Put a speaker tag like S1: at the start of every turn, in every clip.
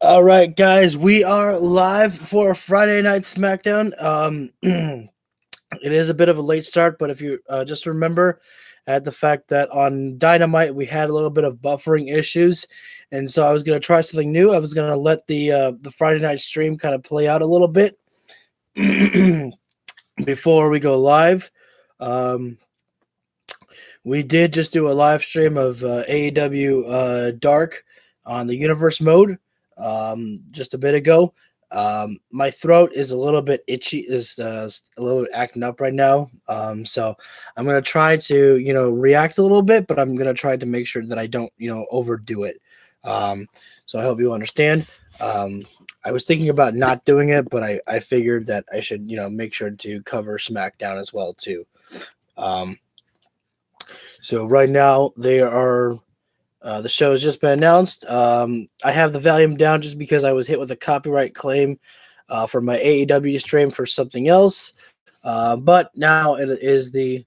S1: All right, guys, we are live for Friday Night Smackdown. It is a bit of a late start, but if you just remember at the fact that on Dynamite we had a little bit of buffering issues, and so I was going to try something new. I was going to let the Friday night stream kind of play out a little bit before we go live. We did just do a live stream of AEW Dark on the Universe mode just a bit ago. My throat is a little bit itchy, is a little bit acting up right now. So I'm going to try to, react a little bit, but I'm going to try to make sure that I don't, overdo it. So I hope you understand. I was thinking about not doing it, but I figured that I should, make sure to cover SmackDown as well too. So right now they are, the show has just been announced. I have the volume down just because I was hit with a copyright claim for my AEW stream for something else. But now it is the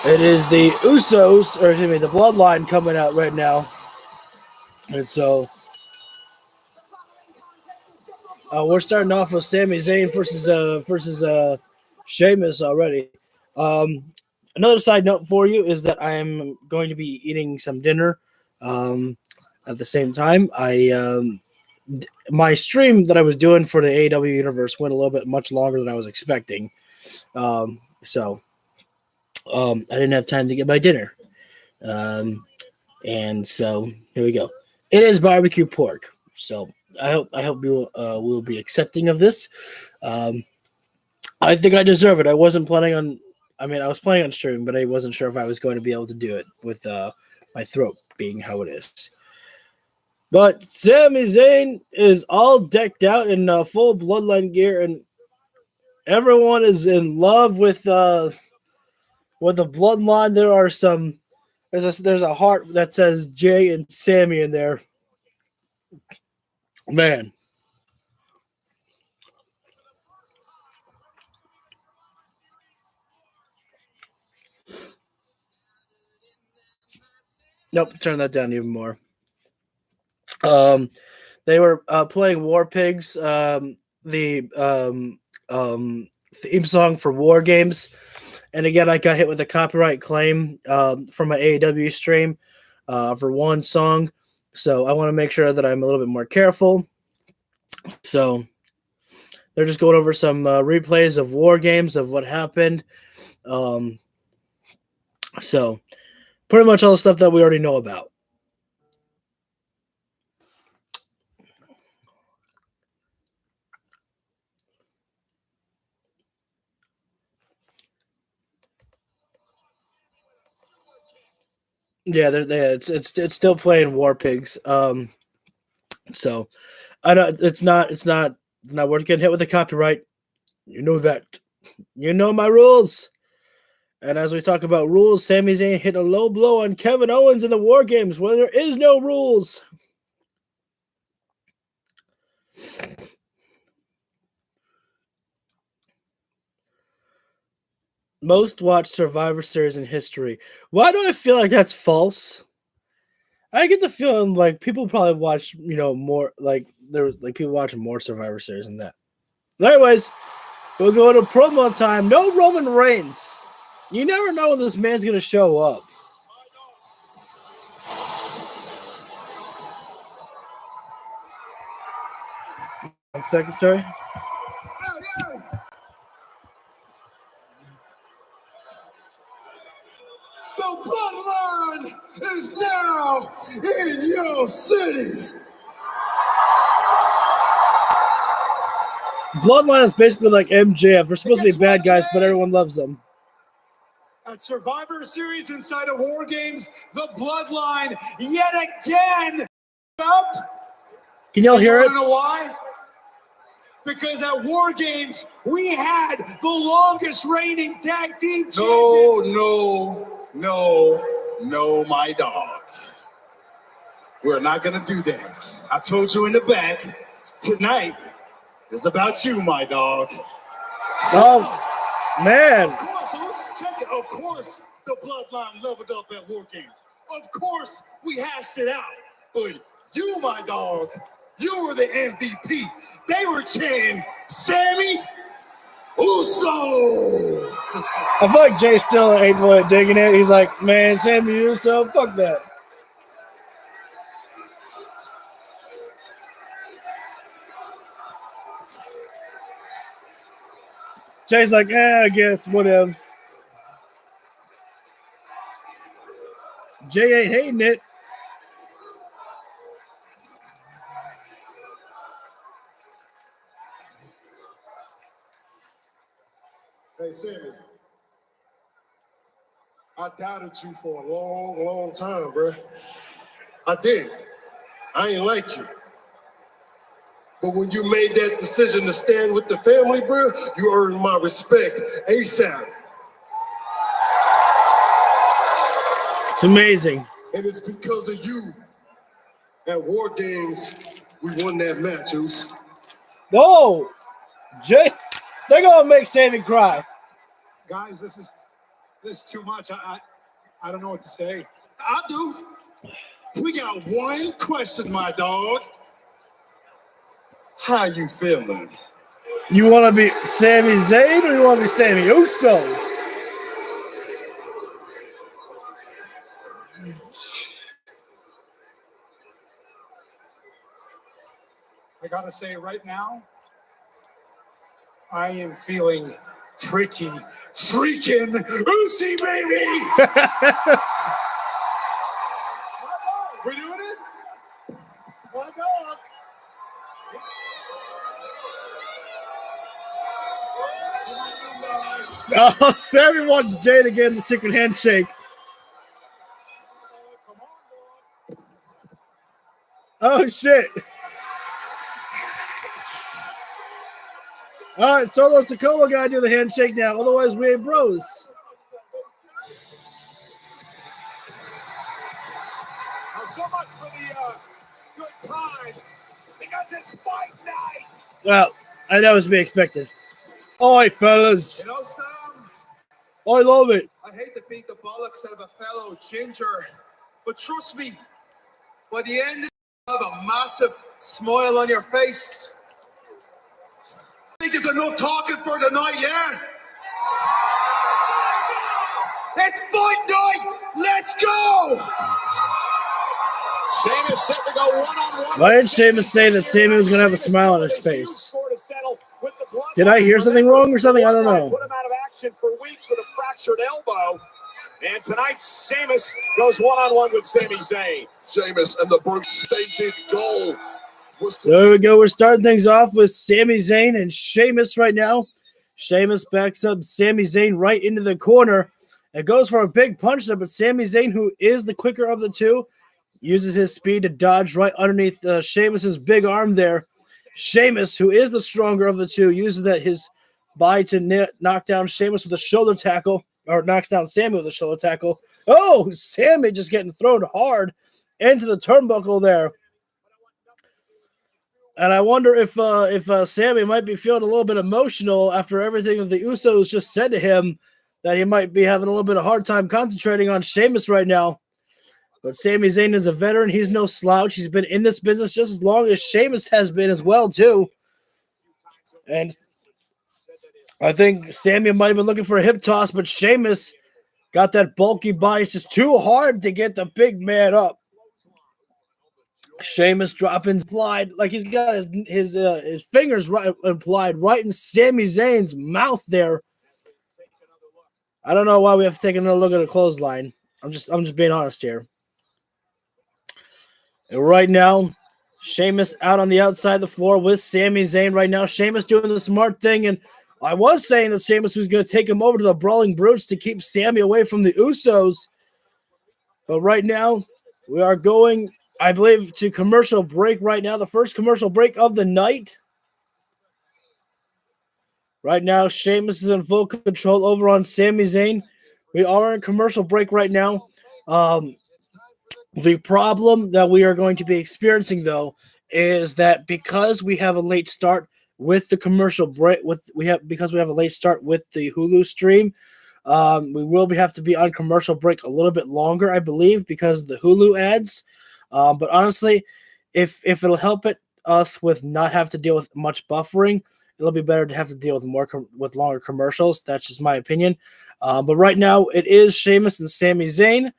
S1: Usos, or excuse me, the Bloodline coming out right now. And so we're starting off with Sami Zayn versus Sheamus already. Another side note for you is that I am going to be eating some dinner at the same time. My stream that I was doing for the AEW Universe went a little bit much longer than I was expecting. So I didn't have time to get my dinner. And so here we go. It is barbecue pork. So I hope you will be accepting of this. I think I deserve it. I wasn't planning on. I was planning on streaming, but I wasn't sure if I was going to be able to do it with my throat being how it is. But Sami Zayn is all decked out in full Bloodline gear, and everyone is in love with the Bloodline. There are there's a heart that says Jay and Sammy in there. Man. Nope, turn that down even more. They were playing War Pigs, the theme song for War Games, and again, I got hit with a copyright claim from my AEW stream for one song, so I want to make sure that I'm a little bit more careful. So they're just going over some replays of War Games of what happened. So pretty much all the stuff that we already know about. Yeah, it's still playing War Pigs. So I know it's not worth getting hit with a copyright. You know that. You know my rules. And as we talk about rules, Sami Zayn hit a low blow on Kevin Owens in the War Games where there is no rules. Most watched Survivor Series in history. Why do I feel like that's false? I get the feeling like people probably watch, more, like there was like people watching more Survivor Series than that. Anyways, we'll go to promo time. No Roman Reigns. You never know when this man's gonna show up. One second, sorry.
S2: The Bloodline is now in your city.
S1: Bloodline is basically like MJF. They're supposed to be bad guys, but everyone loves them.
S2: At Survivor Series inside of War Games, the Bloodline yet again up.
S1: Can y'all hear it?
S2: You know why? Because at War Games, we had the longest reigning tag team champions. No, my dog. We're not going to do that. I told you in the back, tonight is about you, my dog.
S1: Oh, man.
S2: Of course, so let's check it. Of course, the Bloodline leveled up at War Games. Of course, we hashed it out. But you, my dog, you were the MVP. They were chanting, Sammy Uso.
S1: I feel like Jay still ain't really digging it. He's like, man, Sammy Uso, fuck that. Jay's like, I guess, whatevs. Jay ain't hating it.
S2: Hey, Sammy, I doubted you for a long, long time, bro. I did. I ain't like you. But when you made that decision to stand with the family, bro, you earned my respect ASAP.
S1: It's amazing.
S2: And it's because of you at War Games we won that match, Oos.
S1: No, Jay, they're gonna make Sammy cry.
S3: Guys, this is too much. I don't know what to say.
S2: I do. We got one question, my dog. How you feeling?
S1: You want to be Sami Zayn or you want to be Sammy Uso?
S3: I gotta say right now, I am feeling pretty freaking Usi, baby! We're doing it? My dog!
S1: Oh, Sammy wants Jay to get the secret handshake. Oh, shit. All right, Solo Sikoa got to do the handshake now. Otherwise, we ain't bros.
S3: So much for the good time, because it's fight night.
S1: Well, I know it's to be expected. Oi, fellas.
S4: You know, Sam,
S1: I love it.
S4: I hate to beat the bollocks out of a fellow ginger, but trust me, by the end you have a massive smile on your face. I think it's enough talking for tonight, yeah? It's fight night! Let's go!
S3: Sheamus set to go one-on-one.
S1: Why did Sheamus say that Sammy was going to have a smile on his face? Did I hear something wrong or something? I don't know.
S3: Put him out of action for weeks with a fractured elbow. And tonight, Sheamus goes one-on-one with Sami Zayn.
S2: Sheamus and the Brute stated goal was to...
S1: There we go. We're starting things off with Sami Zayn and Sheamus right now. Sheamus backs up Sami Zayn right into the corner and goes for a big punch there, but Sami Zayn, who is the quicker of the two, uses his speed to dodge right underneath Sheamus's big arm there. Sheamus, who is the stronger of the two, uses his body to knock down Sheamus with a shoulder tackle, or knocks down Sammy with a shoulder tackle. Oh, Sammy just getting thrown hard into the turnbuckle there. And I wonder if Sammy might be feeling a little bit emotional after everything that the Usos just said to him, that he might be having a little bit of hard time concentrating on Sheamus right now. But Sami Zayn is a veteran. He's no slouch. He's been in this business just as long as Sheamus has been as well, too. And I think Sami might have been looking for a hip toss, but Sheamus got that bulky body. It's just too hard to get the big man up. Sheamus dropping implied, like he's got his fingers right implied right in Sami Zayn's mouth there. I don't know why we have to take another look at a clothesline. I'm just being honest here. And right now, Sheamus out on the outside of the floor with Sami Zayn right now. Sheamus doing the smart thing, and I was saying that Sheamus was going to take him over to the Brawling Brutes to keep Sami away from the Usos. But right now, we are going, I believe, to commercial break right now. The first commercial break of the night. Right now, Sheamus is in full control over on Sami Zayn. We are in commercial break right now. The problem that we are going to be experiencing, though, is that because we have a late start with the commercial break, because we have a late start with the Hulu stream, We will have to be on commercial break a little bit longer, I believe, because of the Hulu ads. But honestly, if it'll help us with not have to deal with much buffering, it'll be better to have to deal with longer commercials. That's just my opinion. But right now, it is Sheamus and Sami Zayn.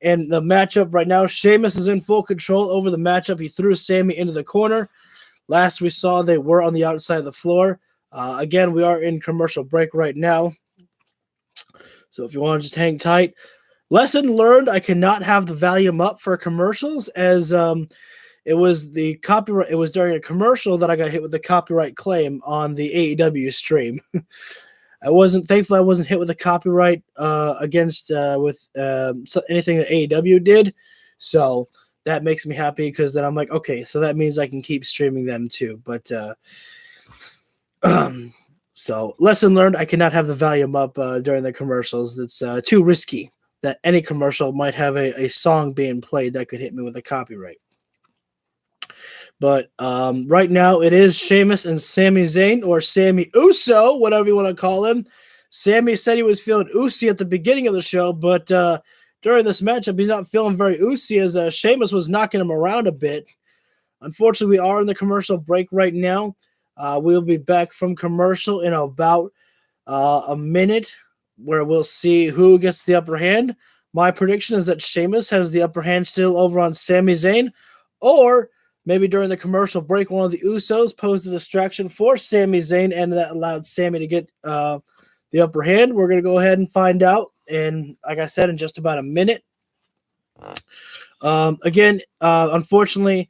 S1: And the matchup right now, Sheamus is in full control over the matchup. He threw Sami into the corner. Last we saw, they were on the outside of the floor. Again, we are in commercial break right now. So if you want to just hang tight. Lesson learned, I cannot have the volume up for commercials, as it was the copyright. It was during a commercial that I got hit with the copyright claim on the AEW stream. Thankfully I wasn't hit with a copyright against anything that AEW did. So that makes me happy, because then I'm like, okay, so that means I can keep streaming them too. But so lesson learned, I cannot have the volume up during the commercials. It's too risky that any commercial might have a song being played that could hit me with a copyright. But right now it is Sheamus and Sami Zayn, or Sami Uso, whatever you want to call him. Sami said he was feeling oozy at the beginning of the show, but during this matchup, he's not feeling very oozy, as Sheamus was knocking him around a bit. Unfortunately, we are in the commercial break right now. We'll be back from commercial in about a minute, where we'll see who gets the upper hand. My prediction is that Sheamus has the upper hand still over on Sami Zayn, or maybe during the commercial break, one of the Usos posed a distraction for Sami Zayn, and that allowed Sami to get the upper hand. We're going to go ahead and find out, and like I said, in just about a minute. Again, unfortunately,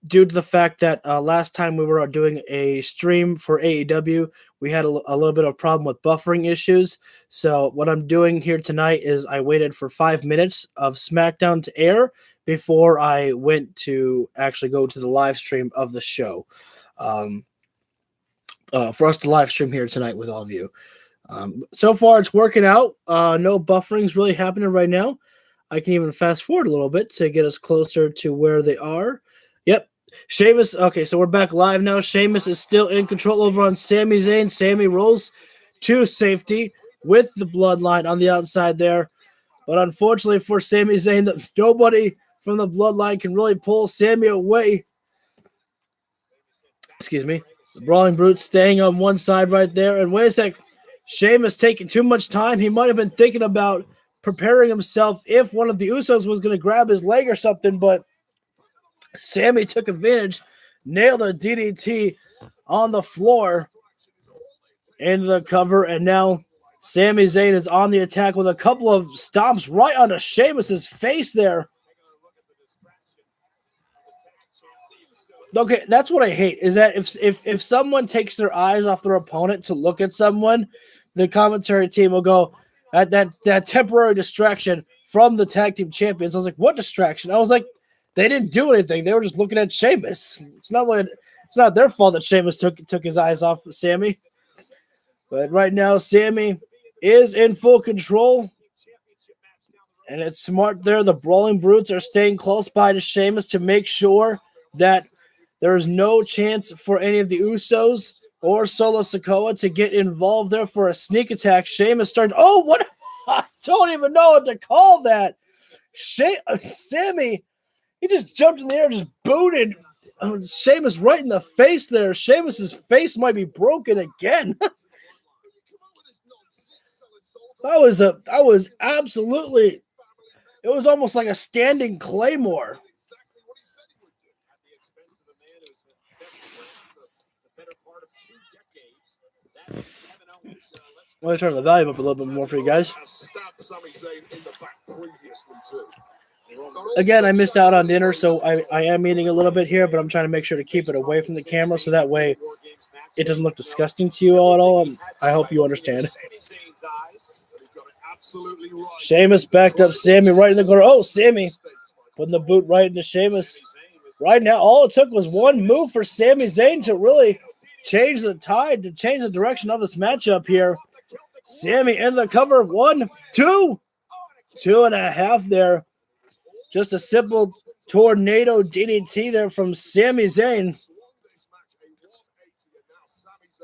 S1: due to the fact that last time we were doing a stream for AEW, we had a little bit of a problem with buffering issues. So what I'm doing here tonight is I waited for 5 minutes of SmackDown to air before I went to actually go to the live stream of the show, for us to live stream here tonight with all of you. So far, it's working out. No buffering's really happening right now. I can even fast forward a little bit to get us closer to where they are. Yep. Sheamus. Okay, so we're back live now. Sheamus is still in control over on Sami Zayn. Sami rolls to safety with the Bloodline on the outside there. But unfortunately for Sami Zayn, nobody from the Bloodline can really pull Sami away. Excuse me. The Brawling Brute staying on one side right there. And wait a sec. Sheamus taking too much time. He might have been thinking about preparing himself if one of the Usos was going to grab his leg or something, but Sami took advantage, nailed a DDT on the floor into the cover, and now Sami Zayn is on the attack with a couple of stomps right onto Sheamus's face there. Okay, that's what I hate, is that if someone takes their eyes off their opponent to look at someone, the commentary team will go, that temporary distraction from the tag team champions. I was like, what distraction? I was like, they didn't do anything. They were just looking at Sheamus. It's not their fault that Sheamus took his eyes off of Sami. But right now, Sami is in full control. And it's smart there. The Brawling Brutes are staying close by to Sheamus to make sure that there is no chance for any of the Usos or Solo Sikoa to get involved there for a sneak attack. Sheamus started. Oh, what? I don't even know what to call that. Sami, he just jumped in the air, just booted Sheamus right in the face there. Sheamus's face might be broken again. That was absolutely. It was almost like a standing claymore. I'm going to turn the volume up a little bit more for you guys. Again, I missed out on dinner, so I am eating a little bit here, but I'm trying to make sure to keep it away from the camera so that way it doesn't look disgusting to you all at all. I hope you understand. Sheamus backed up Sami right in the corner. Oh, Sami putting the boot right into Sheamus. Right now, all it took was one move for Sami Zayn to really change the tide, to change the direction of this matchup here. Sami in the cover. 1, 2, 2.5 there. Just a simple tornado DDT there from Sami Zayn.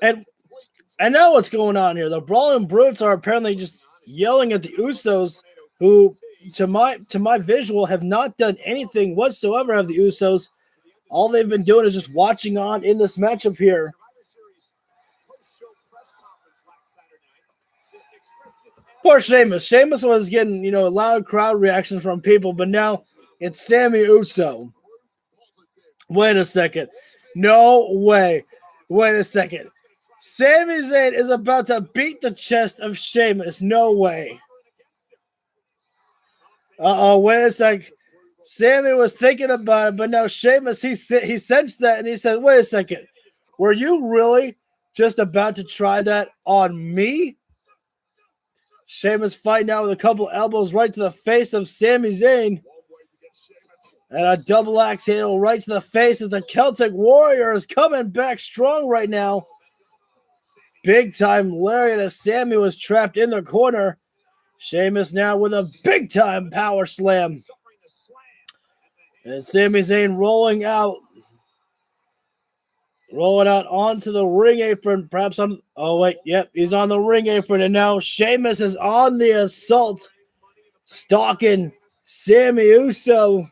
S1: And now what's going on here? The Brawling Brutes are apparently just yelling at the Usos, who to my visual have not done anything whatsoever. Have the Usos? All they've been doing is just watching on in this matchup here. Poor Sheamus. Sheamus was getting, loud crowd reactions from people, but now it's Sammy Uso. Wait a second. No way. Wait a second. Sami Zayn is about to beat the chest of Sheamus. No way. Wait a sec. Sammy was thinking about it, but now Sheamus, he sensed that, and he said, wait a second. Were you really just about to try that on me? Sheamus fighting out with a couple elbows right to the face of Sami Zayn. And a double axe handle right to the face as the Celtic Warrior is coming back strong right now. Big time lariat as Sammy was trapped in the corner. Sheamus now with a big time power slam. And Sami Zayn rolling out onto the ring apron. Perhaps on. Oh, wait. Yep. He's on the ring apron. And now Sheamus is on the assault. Stalking Sammy Uso.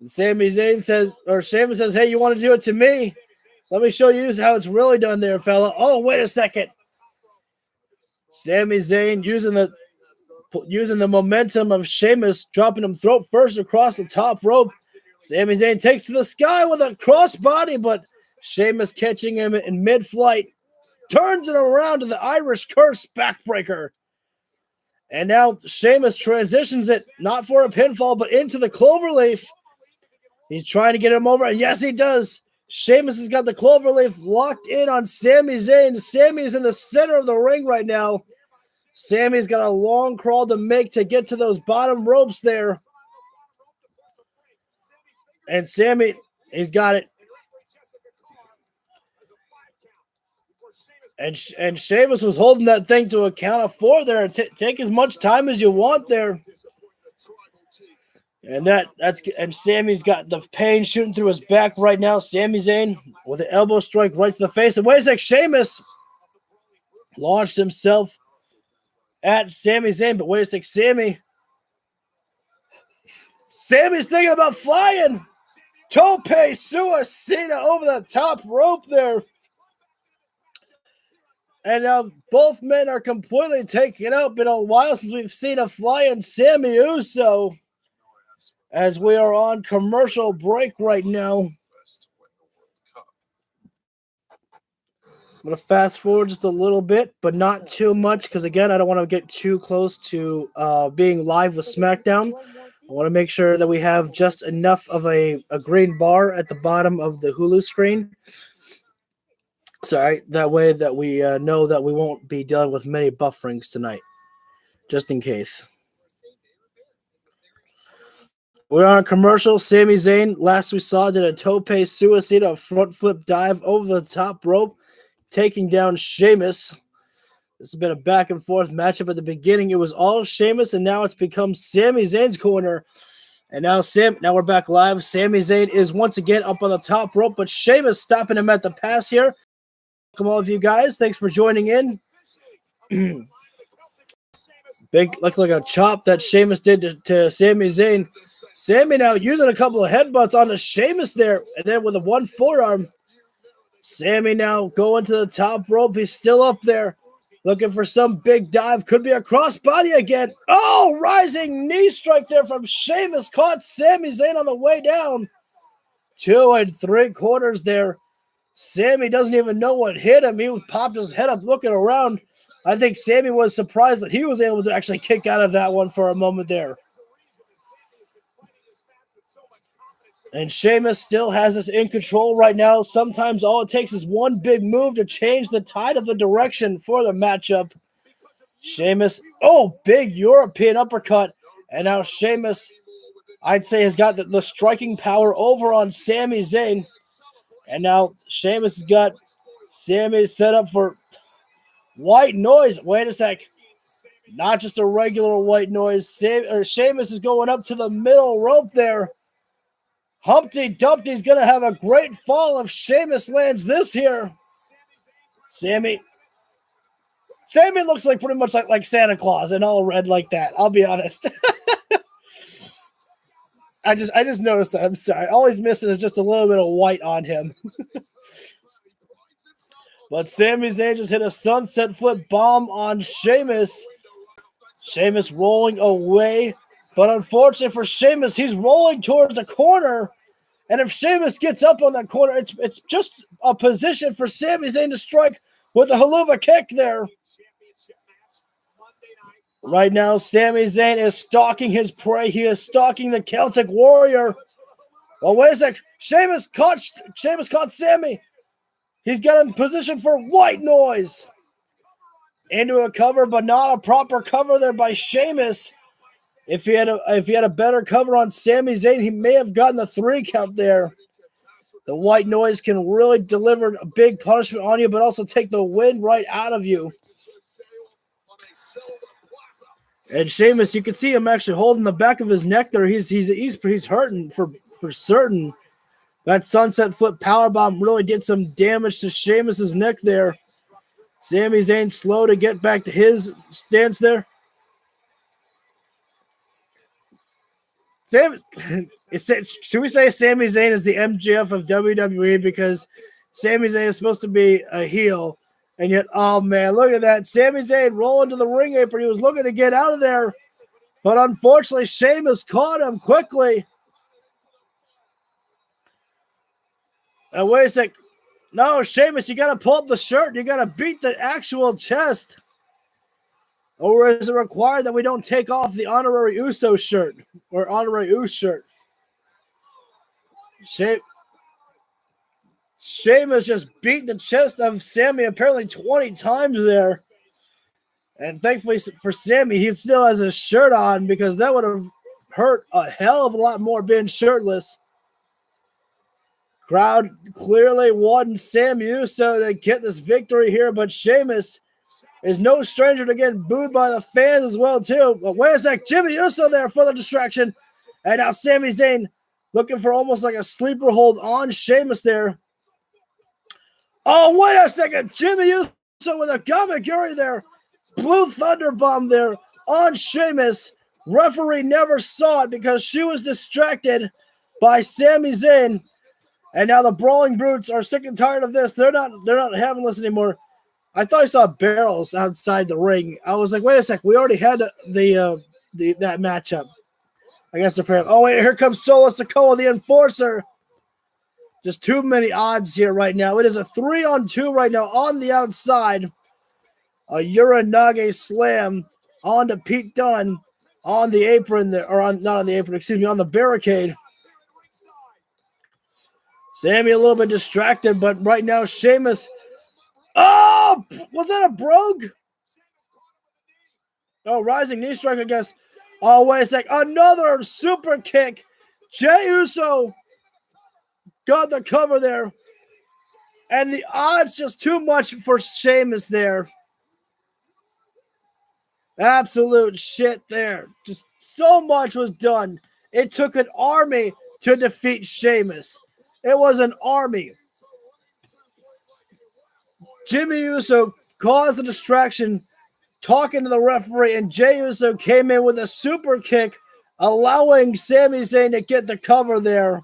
S1: And Sami Zayn says, or Sheamus says, hey, you want to do it to me? Let me show you how it's really done there, fella. Oh, wait a second. Sami Zayn using the momentum of Sheamus, dropping him throat first across the top rope. Sami Zayn takes to the sky with a crossbody, but Sheamus catching him in mid-flight. Turns it around to the Irish Curse backbreaker. And now Sheamus transitions it, not for a pinfall, but into the cloverleaf. He's trying to get him over, and yes, he does. Sheamus has got the cloverleaf locked in on Sami Zayn. Sami is in the center of the ring right now. Sammy's got a long crawl to make to get to those bottom ropes there. And Sammy, he's got it. And Sheamus was holding that thing to a count of 4 there. Take as much time as you want there. And and Sammy's got the pain shooting through his back right now. Sami Zayn with an elbow strike right to the face. And wait a sec, Sheamus launched himself at Sami Zayn, but wait a sec, Sammy's thinking about flying. Tope Suicida over the top rope there. And now both men are completely taken out. Been a while since we've seen a flying Sammy Uso. As we are on commercial break right now. I'm going to fast forward just a little bit, but not too much, because, again, I don't want to get too close to being live with SmackDown. I want to make sure that we have just enough of a green bar at the bottom of the Hulu screen. Sorry, that way that we know that we won't be dealing with many bufferings tonight, just in case. We're on a commercial. Sami Zayn, last we saw, did a tope suicida, a front flip dive over the top rope, taking down Sheamus. This has been a back and forth matchup. At the beginning, it was all Sheamus, and now it's become Sami Zayn's corner. And now we're back live. Sami Zayn is once again up on the top rope, but Sheamus stopping him at the pass here. Welcome all of you guys. Thanks for joining in. Big, looked like a chop that Sheamus did to Sami Zayn. Sami now using a couple of headbutts on the Sheamus there, and then with a one forearm. Sami now going to the top rope. He's still up there, looking for some big dive. Could be a crossbody again. Oh, rising knee strike there from Sheamus. Caught Sami Zayn on the way down. 2 3/4 there. Sami doesn't even know what hit him. He popped his head up looking around. I think Sami was surprised that he was able to actually kick out of that one for a moment there. And Sheamus still has us in control right now. Sometimes all it takes is one big move to change the tide of the direction for the matchup. Sheamus, big European uppercut. And now Sheamus, I'd say, has got the striking power over on Sami Zayn. And now Sheamus has got Sami set up for white noise. Wait a sec. Not just a regular white noise. Sheamus is going up to the middle rope there. Humpty Dumpty's going to have a great fall if Sheamus lands this here. Sami Sammy looks like pretty much like Santa Claus and all red like that. I'll be honest. I just noticed that. I'm sorry. All he's missing is just a little bit of white on him. But Sami Zayn just hit a sunset flip bomb on Sheamus. Sheamus rolling away. But unfortunately for Sheamus, he's rolling towards the corner. And if Sheamus gets up on that corner, it's just a position for Sami Zayn to strike with a haluva kick there. Right now, Sami Zayn is stalking his prey. He is stalking the Celtic Warrior. Well, wait a sec. Sheamus caught Sami. He's got him positioned for white noise. Into a cover, but not a proper cover there by Sheamus. If he had a better cover on Sami Zayn, he may have gotten the 3 count there. The white noise can really deliver a big punishment on you, but also take the wind right out of you. And Sheamus, you can see him actually holding the back of his neck there. He's hurting for certain. That sunset flip powerbomb really did some damage to Sheamus's neck there. Sami Zayn slow to get back to his stance there. Should we say Sami Zayn is the MJF of WWE because Sami Zayn is supposed to be a heel, and yet, oh man, look at that. Sami Zayn rolling to the ring apron. He was looking to get out of there, but unfortunately, Sheamus caught him quickly. And wait a sec. No, Sheamus, you got to pull up the shirt. You got to beat the actual chest. Or is it required that we don't take off the honorary Uso shirt or honorary Uso shirt? Sheamus just beat the chest of Sami apparently 20 times there. And thankfully for Sami, he still has his shirt on because that would have hurt a hell of a lot more being shirtless. Crowd clearly wanting Sam Uso to get this victory here, but Sheamus is no stranger to getting booed by the fans as well, too. But wait a sec, Jimmy Uso there for the distraction. And now Sami Zayn looking for almost like a sleeper hold on Sheamus there. Oh, wait a second. Jimmy Uso with a Gamaguri there. Blue Thunder Bomb there on Sheamus. Referee never saw it because she was distracted by Sami Zayn. And now the Brawling Brutes are sick and tired of this. They're not having this anymore. I thought I saw barrels outside the ring. I was like, wait a sec. We already had that matchup. I guess they're oh, wait, here comes Solo Sikoa, the Enforcer. Just too many odds here right now. It is a 3-on-2 right now on the outside. A Uranage slam onto Pete Dunne on the apron there, or not on the apron, excuse me, on the barricade. Sami a little bit distracted, but right now Sheamus. Oh, was that a brogue? Oh, rising knee strike, I guess. Oh, wait a sec. Another super kick. Jey Uso got the cover there. And the odds just too much for Sheamus there. Absolute shit there. Just so much was done. It took an army to defeat Sheamus. It was an army. Jimmy Uso caused the distraction, talking to the referee, and Jey Uso came in with a super kick, allowing Sami Zayn to get the cover there.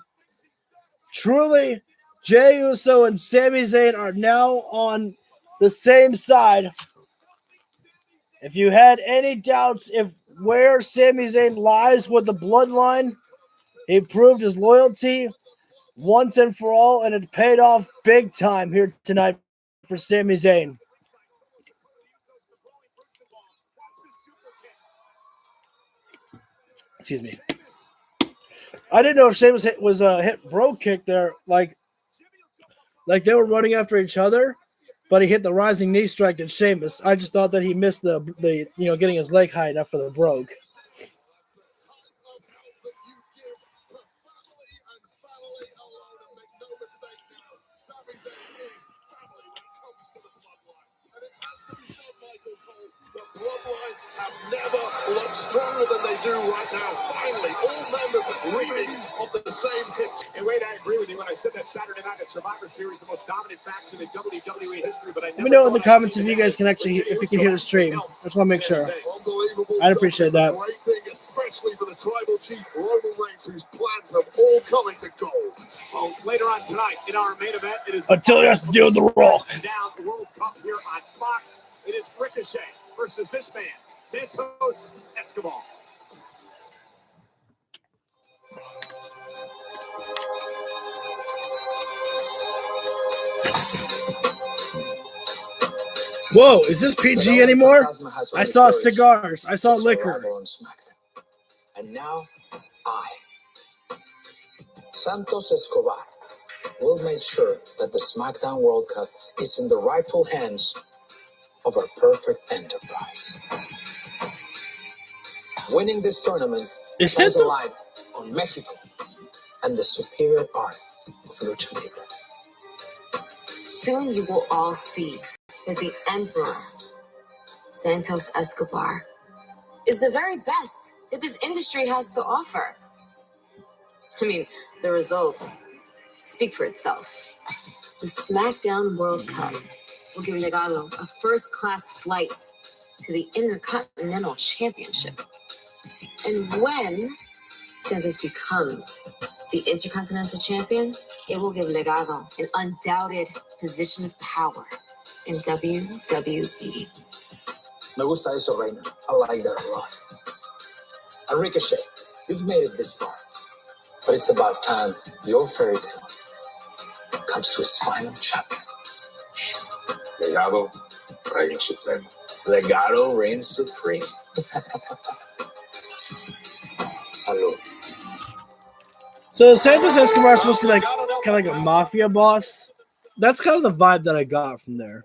S1: Truly, Jey Uso and Sami Zayn are now on the same side. If you had any doubts if where Sami Zayn lies with the Bloodline, he proved his loyalty once and for all, and it paid off big time here tonight for Sami Zayn. Excuse me. I didn't know if Sheamus was hit brogue kick there, like they were running after each other, but he hit the rising knee strike to Sheamus. I just thought that he missed the getting his leg high enough for the brogue.
S2: The Bloodline have never looked stronger than they do right now. Finally, all members are reading on the same hip.
S3: And wait, I agree with you when I said that Saturday night at Survivor Series, the most dominant faction in WWE history. But I
S1: Let
S3: never
S1: me know in the
S3: thought I'd
S1: comments
S3: see
S1: if
S3: the
S1: you guys can actually, if you can hear the stream. I just want to make sure.
S2: Unbelievable
S1: I'd
S2: stuff.
S1: appreciate
S2: It's a
S1: that.
S2: great thing, especially for the tribal chief Roman Reigns, whose plans have all coming to gold.
S3: Well, later on tonight in our main event, it is
S1: Until he has to deal with The Rock.
S3: Down World Cup here on Fox. It is Ricochet versus this man, Santos Escobar.
S1: Whoa, is this PG anymore? I saw cigars. I saw liquor.
S5: And now, I, Santos Escobar, will make sure that the SmackDown World Cup is in the rightful hands of our perfect enterprise. Winning this tournament shines a light on Mexico and the superior art of lucha libre.
S6: Soon you will all see that the Emperor, Santos Escobar, is the very best that this industry has to offer. I mean, the results speak for itself. The SmackDown World Cup will give Legado a first-class flight to the Intercontinental Championship. And when Santos becomes the Intercontinental Champion, it will give Legado an undoubted position of power in WWE.
S5: Me gusta eso, Reina. I like that a lot. And Ricochet, you've made it this far. But it's about time your fairy tale comes to its final chapter.
S7: Legado reign supremo.
S5: Legado reigns supreme. Salud.
S1: So Santos Escobar is supposed to be like kind of like a mafia boss. That's kind of the vibe that I got from there.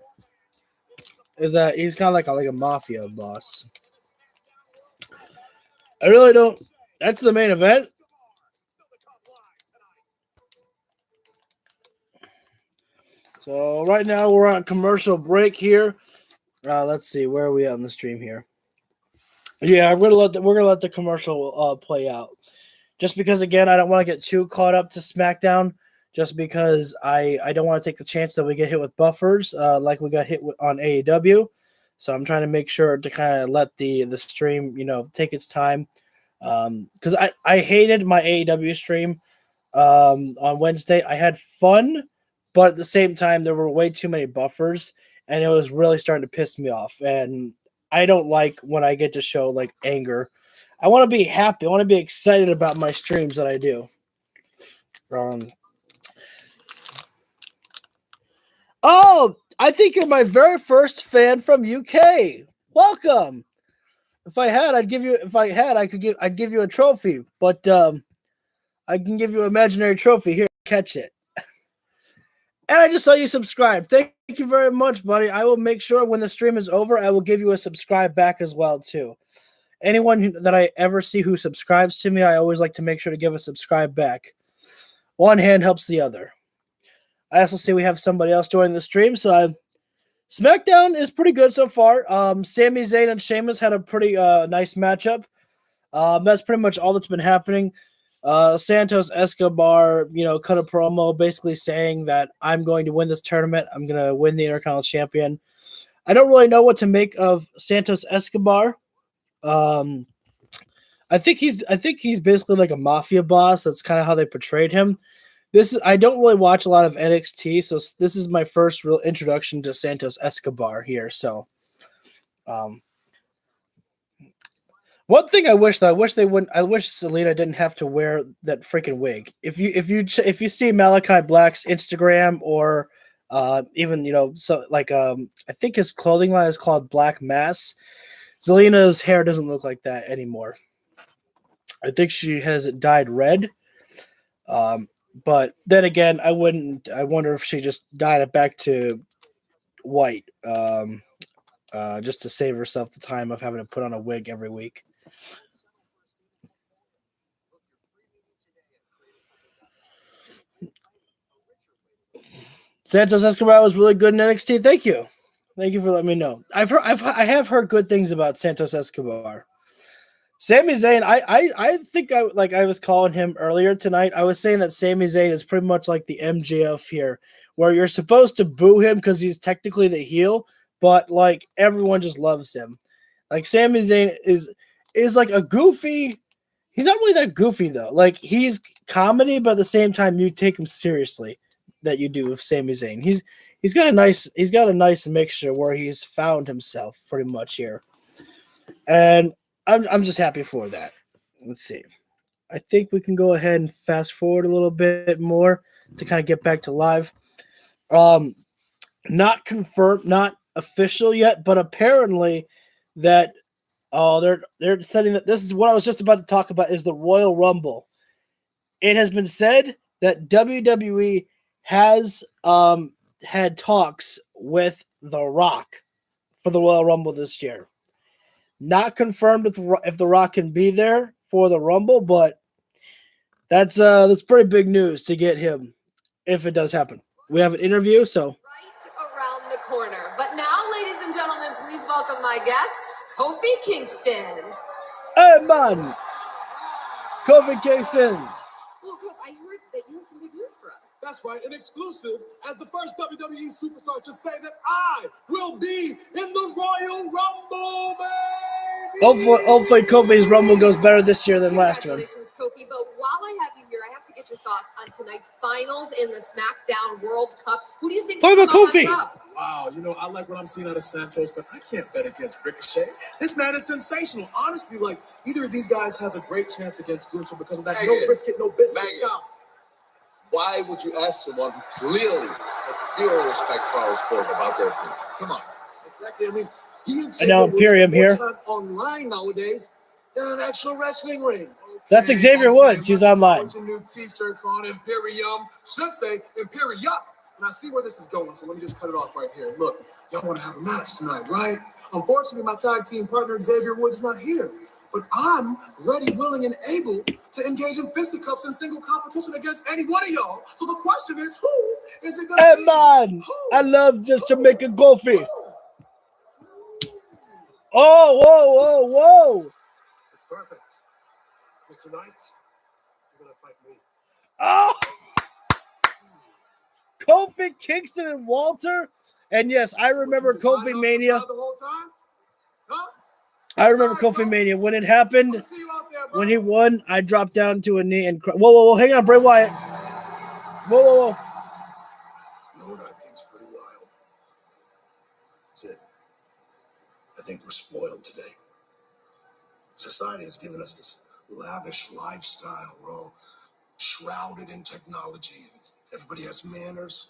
S1: Is that he's kind of like a mafia boss. I really don't. That's the main event. So right now we're on commercial break here. Let's see, where are we at on the stream here? Yeah, we're gonna let the commercial play out. Just because again, I don't want to get too caught up to SmackDown. Just because I don't want to take the chance that we get hit with buffers like we got hit with on AEW. So I'm trying to make sure to kind of let the stream, take its time. Because I hated my AEW stream on Wednesday. I had fun, but at the same time, there were way too many buffers, and it was really starting to piss me off. And I don't like when I get to show like anger. I want to be happy. I want to be excited about my streams that I do. Oh, I think you're my very first fan from UK. Welcome. I'd give you a trophy, but I can give you an imaginary trophy. Here, catch it. And I just saw you subscribe. Thank you very much, buddy. I will make sure when the stream is over, I will give you a subscribe back as well, too. Anyone that I ever see who subscribes to me, I always like to make sure to give a subscribe back. One hand helps the other. I also see we have somebody else joining the stream, so SmackDown is pretty good so far. Sami Zayn and Sheamus had a pretty nice matchup. That's pretty much all that's been happening. Santos Escobar, cut a promo basically saying that I'm going to win this tournament. I'm going to win the Intercontinental Champion. I don't really know what to make of Santos Escobar. I think he's basically like a mafia boss. That's kind of how they portrayed him. I don't really watch a lot of NXT, so this is my first real introduction to Santos Escobar here. So, one thing I wish Selena didn't have to wear that freaking wig. If you see Malachi Black's Instagram or even I think his clothing line is called Black Mass. Zelina's hair doesn't look like that anymore. I think she has it dyed red. But then again, I wonder if she just dyed it back to white, just to save herself the time of having to put on a wig every week. Santos Escobar was really good in NXT. Thank you. Thank you for letting me know. I have heard good things about Santos Escobar. Sami Zayn, I think I was calling him earlier tonight. I was saying that Sami Zayn is pretty much like the MJF here, where you're supposed to boo him because he's technically the heel, but like everyone just loves him. Like Sami Zayn is like a goofy. He's not really that goofy though. Like he's comedy, but at the same time you take him seriously. That you do with Sami Zayn. He's got a nice mixture where he's found himself pretty much here, and I'm just happy for that. Let's see. I think we can go ahead and fast forward a little bit more to kind of get back to live. Not confirmed, not official yet, but apparently that they're setting that this is what I was just about to talk about is the Royal Rumble. It has been said that WWE has had talks with The Rock for the Royal Rumble this year. Not confirmed if The Rock can be there for the Rumble, but that's pretty big news to get him if it does happen. We have an interview, so
S6: Right around the corner. But now, ladies and gentlemen, please welcome my guest, Kofi Kingston.
S1: hey man, Coffin Drop.
S6: Well, Kofi, I heard that you have some big news for us.
S3: That's right, an exclusive as the first WWE superstar to say that I will be in the Royal Rumble, baby!
S1: Hopefully Kofi's Rumble goes better this year than last one.
S6: Congratulations, Kofi. But while I have you here, I have to get your thoughts on tonight's finals in the SmackDown World Cup. Who do you think
S1: Talk
S6: will
S1: about
S6: come out on
S1: Kofi.
S6: top?
S3: Wow, I like what I'm seeing out of Santos, but I can't bet against Ricochet. This man is sensational. Honestly, like, either of these guys has a great chance against Gunther because of that no brisket, no biscuit style.
S2: Why would you ask someone who clearly has zero respect for our sport about their opinion? Come on.
S3: Exactly. I mean, he and
S1: And now Imperium here.
S3: time online nowadays than an actual wrestling ring.
S1: That's Xavier Woods. He's online.
S3: Bunch of new T-shirts on Imperium. Should say Imperium. And I see where this is going, so let me just cut it off right here. Look, y'all want to have a match tonight, right? Unfortunately, my tag team partner Xavier Woods is not here, but I'm ready, willing, and able to engage in fisticuffs in single competition against any one of y'all. So the question is, who is it going to
S1: Hey
S3: be?
S1: man,
S3: Who?
S1: I love just Jamaican coffee. Oh, whoa.
S3: It's perfect. Because tonight, you're going to fight me.
S1: Oh, Kofi Kingston and Walter. And yes, I remember Kofi Mania.
S3: The whole time? Huh?
S1: I remember Kofi Mania. When it happened,
S3: See you out there, bro.
S1: when he won, I dropped down to a knee and cried. Whoa, hang on, Bray Wyatt. Whoa.
S3: You know what I think's pretty wild? Sid, I think we're spoiled today. Society has given us this lavish lifestyle. We're all shrouded in technology, and everybody has manners.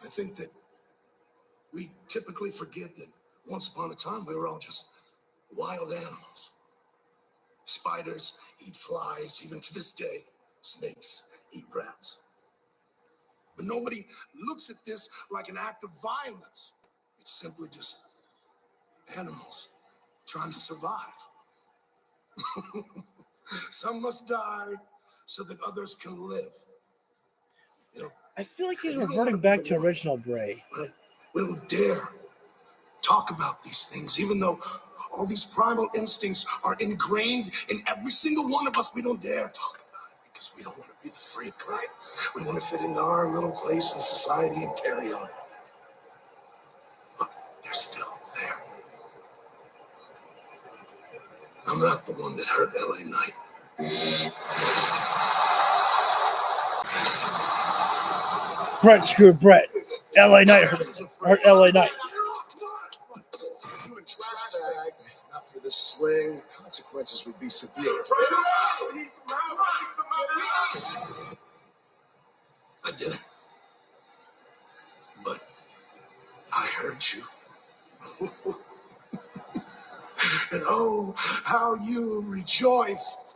S3: I think that we typically forget that once upon a time we were all just wild animals. Spiders eat flies, even to this day. Snakes eat rats. But nobody looks at this like an act of violence. It's simply just animals trying to survive. Some must die so that others can live.
S1: I feel like he's reverting back to original Bray.
S3: We don't dare talk about these things, even though all these primal instincts are ingrained in every single one of us. We don't dare talk about it because we don't want to be the freak, right? We want to fit into our little place in society and carry on. But they're still there. I'm not the one that hurt LA Knight.
S1: Brett screwed Brett. LA Knight hurt LA Knight.
S2: Trash bag. Not for this sling. Consequences would be severe.
S3: I didn't. But I heard you. And oh, how you rejoiced.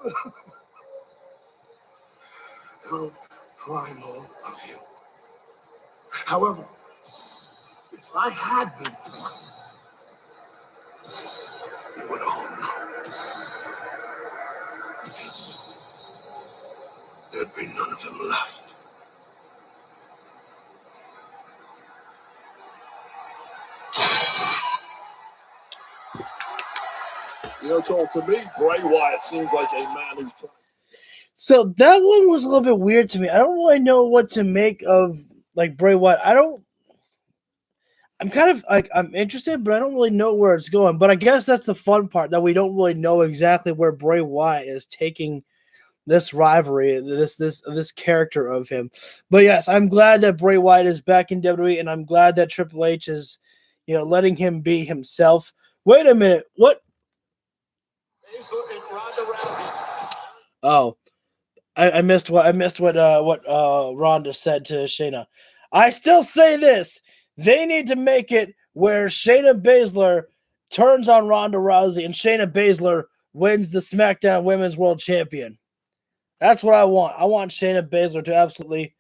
S3: How primal of you. However, if I had been the one, you would all know. Because there'd be none of them left.
S2: Cole, to me, Bray Wyatt seems like a man who's trying.
S1: So that one was a little bit weird to me. I don't really know what to make of like Bray Wyatt. I'm kind of like I'm interested, but I don't really know where it's going. But I guess that's the fun part, that we don't really know exactly where Bray Wyatt is taking this rivalry, this character of him. But yes, I'm glad that Bray Wyatt is back in WWE, and I'm glad that Triple H is, letting him be himself. Wait a minute, what? Oh, I missed what Ronda said to Shayna. I still say this: they need to make it where Shayna Baszler turns on Ronda Rousey and Shayna Baszler wins the SmackDown Women's World Champion. That's what I want. I want Shayna Baszler to absolutely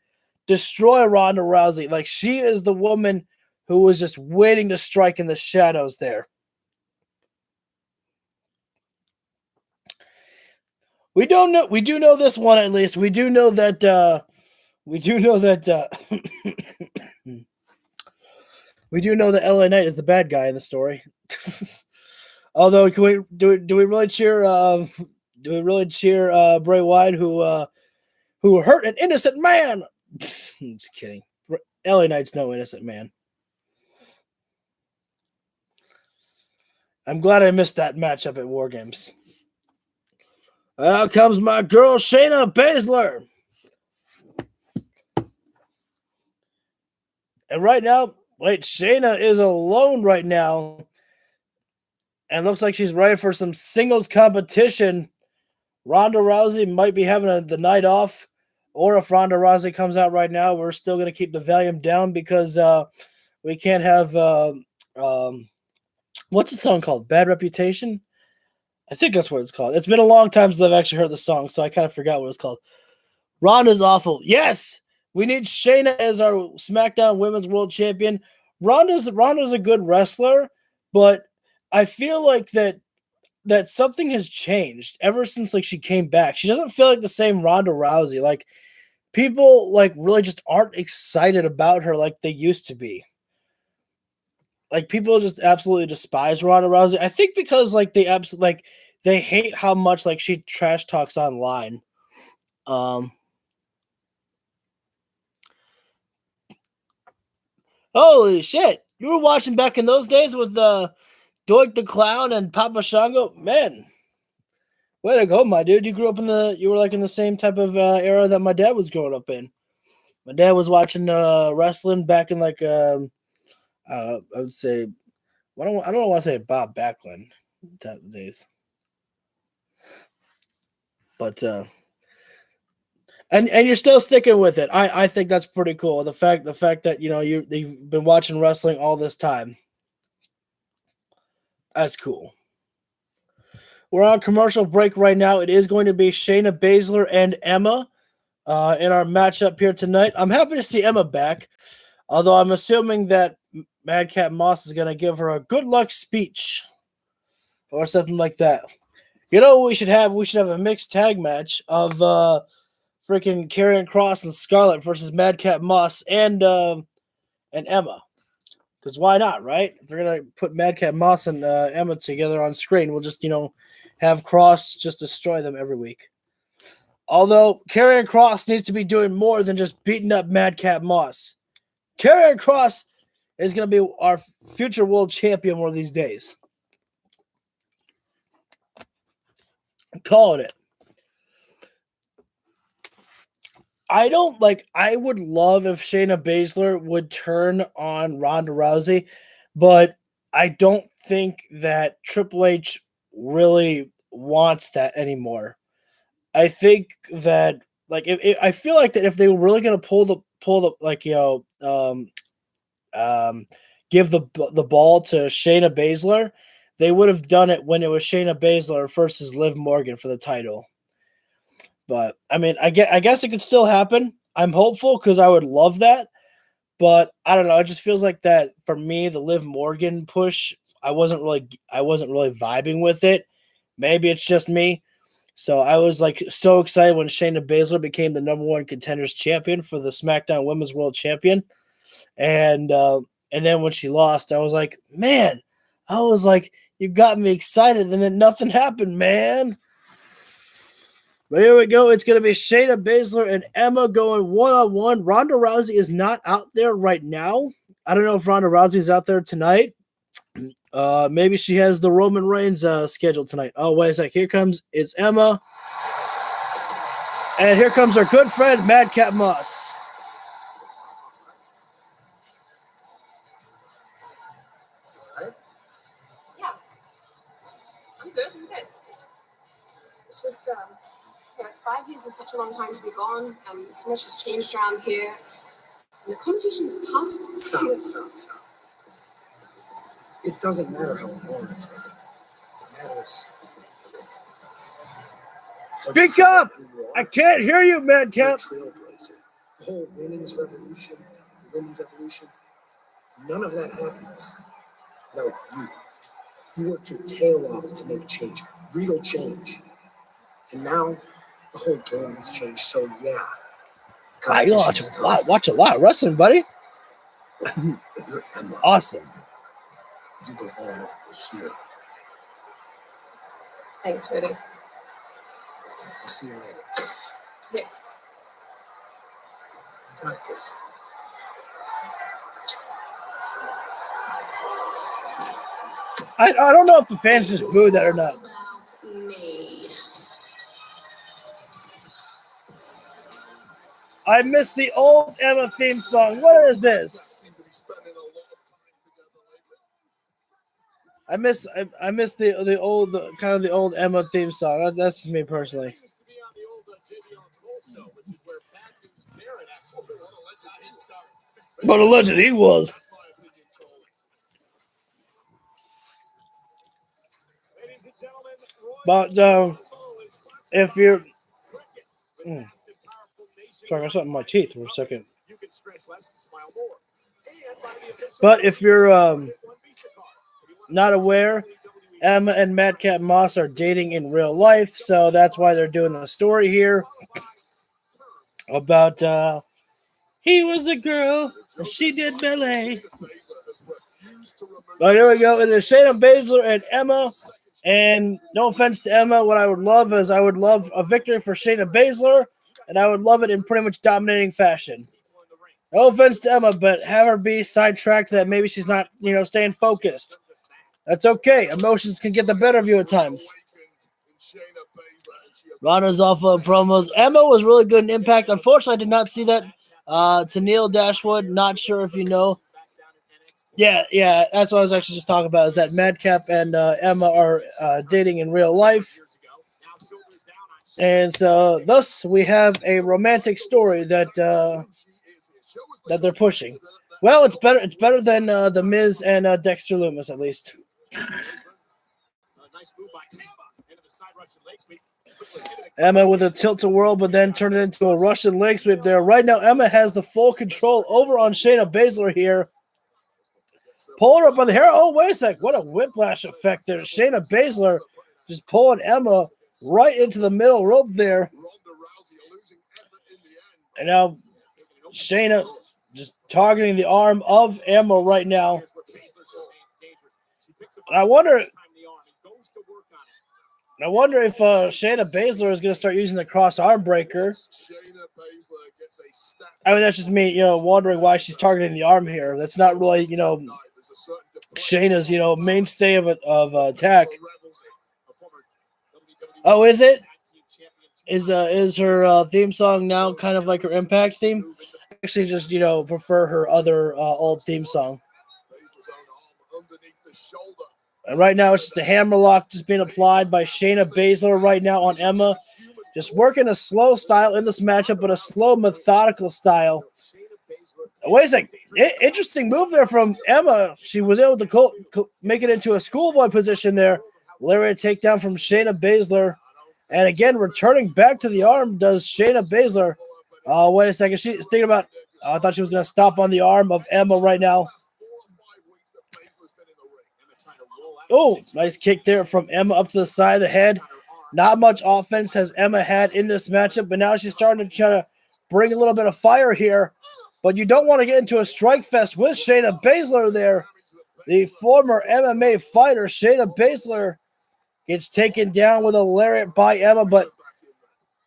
S1: destroy Ronda Rousey. Like, she is the woman who was just waiting to strike in the shadows there. We do know this one at least. We do know that we do know that LA Knight is the bad guy in the story. Although, do we really cheer Bray Wyatt who hurt an innocent man? I'm just kidding. LA Knight's no innocent man. I'm glad I missed that matchup at War Games. Out comes my girl Shayna Baszler. And right now, Shayna is alone right now. And looks like she's ready for some singles competition. Ronda Rousey might be having the night off. Or if Ronda Rousey comes out right now, we're still going to keep the volume down because we can't have what's the song called? Bad Reputation? I think that's what it's called. It's been a long time since I've actually heard the song, so I kind of forgot what it's called. Ronda's awful. Yes, we need Shayna as our SmackDown Women's World Champion. Ronda's a good wrestler, but I feel like that something has changed ever since she came back. She doesn't feel like the same Ronda Rousey. Like, people really just aren't excited about her like they used to be. Like, people just absolutely despise Ronda Rousey. I think because they hate how much she trash talks online. Holy shit! You were watching back in those days with Doink the Clown and Papa Shango, man. Way to go, my dude! You grew up you were in the same type of era that my dad was growing up in. My dad was watching wrestling back in I would say, I don't want to say Bob Backlund type of days, but and you're still sticking with it. I think that's pretty cool. The fact that you've been watching wrestling all this time, that's cool. We're on commercial break right now. It is going to be Shayna Baszler and Emma in our matchup here tonight. I'm happy to see Emma back, although I'm assuming that Madcap Moss is going to give her a good luck speech or something like that. You know what we should have? We should have a mixed tag match of freaking Karrion Kross and Scarlett versus Madcap Moss and Emma. Because why not, right? If they're going to put Madcap Moss and Emma together on screen, we'll just, have Kross just destroy them every week. Although Karrion Kross needs to be doing more than just beating up Madcap Moss. Karrion Kross is going to be our future world champion one of these days. I'm calling it. I would love if Shayna Baszler would turn on Ronda Rousey, but I don't think that Triple H really wants that anymore. I think that I feel like that if they were really going to pull the give the ball to Shayna Baszler, they would have done it when it was Shayna Baszler versus Liv Morgan for the title. But I mean, I guess it could still happen. I'm hopeful because I would love that. But I don't know. It just feels like that for me. The Liv Morgan push, I wasn't really vibing with it. Maybe it's just me. So I was so excited when Shayna Baszler became the number one contenders champion for the SmackDown Women's World Champion, and then when she lost, I was like, man, I was like, you got me excited, and then nothing happened, man. But here we go. It's going to be Shayna Baszler and Emma going one-on-one. Ronda Rousey is not out there right now. I don't know if Ronda Rousey is out there tonight. Maybe she has the Roman Reigns scheduled tonight. Oh, wait a sec. Here comes, it's Emma. And here comes our good friend, Madcap Moss.
S6: Yeah. I'm good. It's just, 5 years is such a long time to be gone. So much has changed around here. And the competition is tough.
S5: Stop. It doesn't matter how long it's been. It matters.
S1: Speak up! I can't hear you, Madcap.
S5: Trailblazer. The whole women's revolution, the women's evolution, none of that happens without you. You worked your tail off to make change, real change. And now the whole game has changed, so yeah.
S1: Wow, you watch a lot of wrestling, buddy.
S5: If you're Emma,
S1: Awesome.
S5: you belong here.
S6: Thanks, Rudy.
S5: I'll see you later.
S6: Yeah.
S5: Got this.
S1: I don't know if the fans just booed that or not. I missed the old Emma theme song. What is this? I missed the old Emma theme song. That's just me personally. But alleged he was. But if you're sorry, I got something in my teeth for a second. But if you're not aware, Emma and Madcap Moss are dating in real life, so that's why they're doing the story here about he was a girl and she did ballet. But here we go. It is Shayna Baszler and Emma. And no offense to Emma, what I would love is I would love a victory for Shayna Baszler, and I would love it in pretty much dominating fashion. No offense to Emma, but have her be sidetracked that maybe she's not, staying focused. That's okay. Emotions can get the better of you at times. Ronda's off of promos. Emma was really good in Impact. Unfortunately, I did not see that. To Neil Dashwood, not sure if you know. Yeah, that's what I was actually just talking about, is that Madcap and Emma are dating in real life. And so thus we have a romantic story that they're pushing. Well, it's better than The Miz and Dexter Lumis, at least. Emma with a tilt-a-whirl, but then turned it into a Russian leg sweep there. Right now, Emma has the full control over on Shayna Baszler here. Pulling her up on the hair. Oh, wait a sec. What a whiplash effect there. Shayna Baszler just pulling Emma right into the middle rope there. And now Shayna just targeting the arm of Emma right now. And I wonder if Shayna Baszler is going to start using the cross arm breaker. I mean, that's just me, wondering why she's targeting the arm here. That's not really, Shayna's, mainstay of attack. Oh, is it? Is her theme song now kind of like her Impact theme? I actually just, prefer her other old theme song. And right now, it's just a hammerlock just being applied by Shayna Baszler right now on Emma. Just working a slow style in this matchup, but a slow, methodical style. Wait a sec. Interesting move there from Emma. She was able to make it into a schoolboy position there. Lariat takedown from Shayna Baszler. And again, returning back to the arm does Shayna Baszler. Oh, wait a second. She's thinking about, I thought she was going to stop on the arm of Emma right now. Oh, nice kick there from Emma up to the side of the head. Not much offense has Emma had in this matchup, but now she's starting to try to bring a little bit of fire here. But you don't want to get into a strike fest with Shayna Baszler there. The former MMA fighter Shayna Baszler gets taken down with a lariat by Emma, but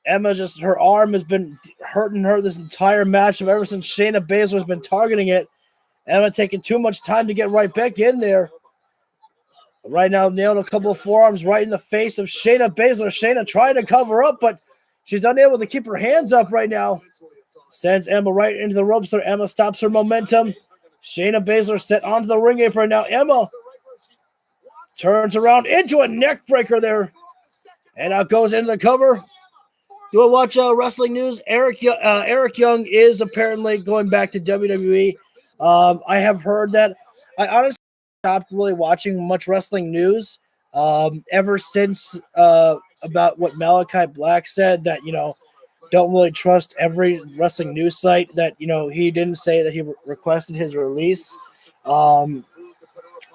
S1: Emma her arm has been hurting her this entire match ever since Shayna Baszler has been targeting it. Emma taking too much time to get right back in there. Right now, nailed a couple of forearms right in the face of Shayna Baszler. Shayna trying to cover up, but she's unable to keep her hands up right now. Sends Emma right into the ropes there. Emma stops her momentum. Shayna Baszler set onto the ring apron. Now Emma turns around into a neck breaker there. And out goes into the cover. Do I watch wrestling news? Eric Young is apparently going back to WWE. I have heard that. I honestly stopped really watching much wrestling news ever since about what Malachi Black said, that, don't really trust every wrestling news site, that, he didn't say that he requested his release. So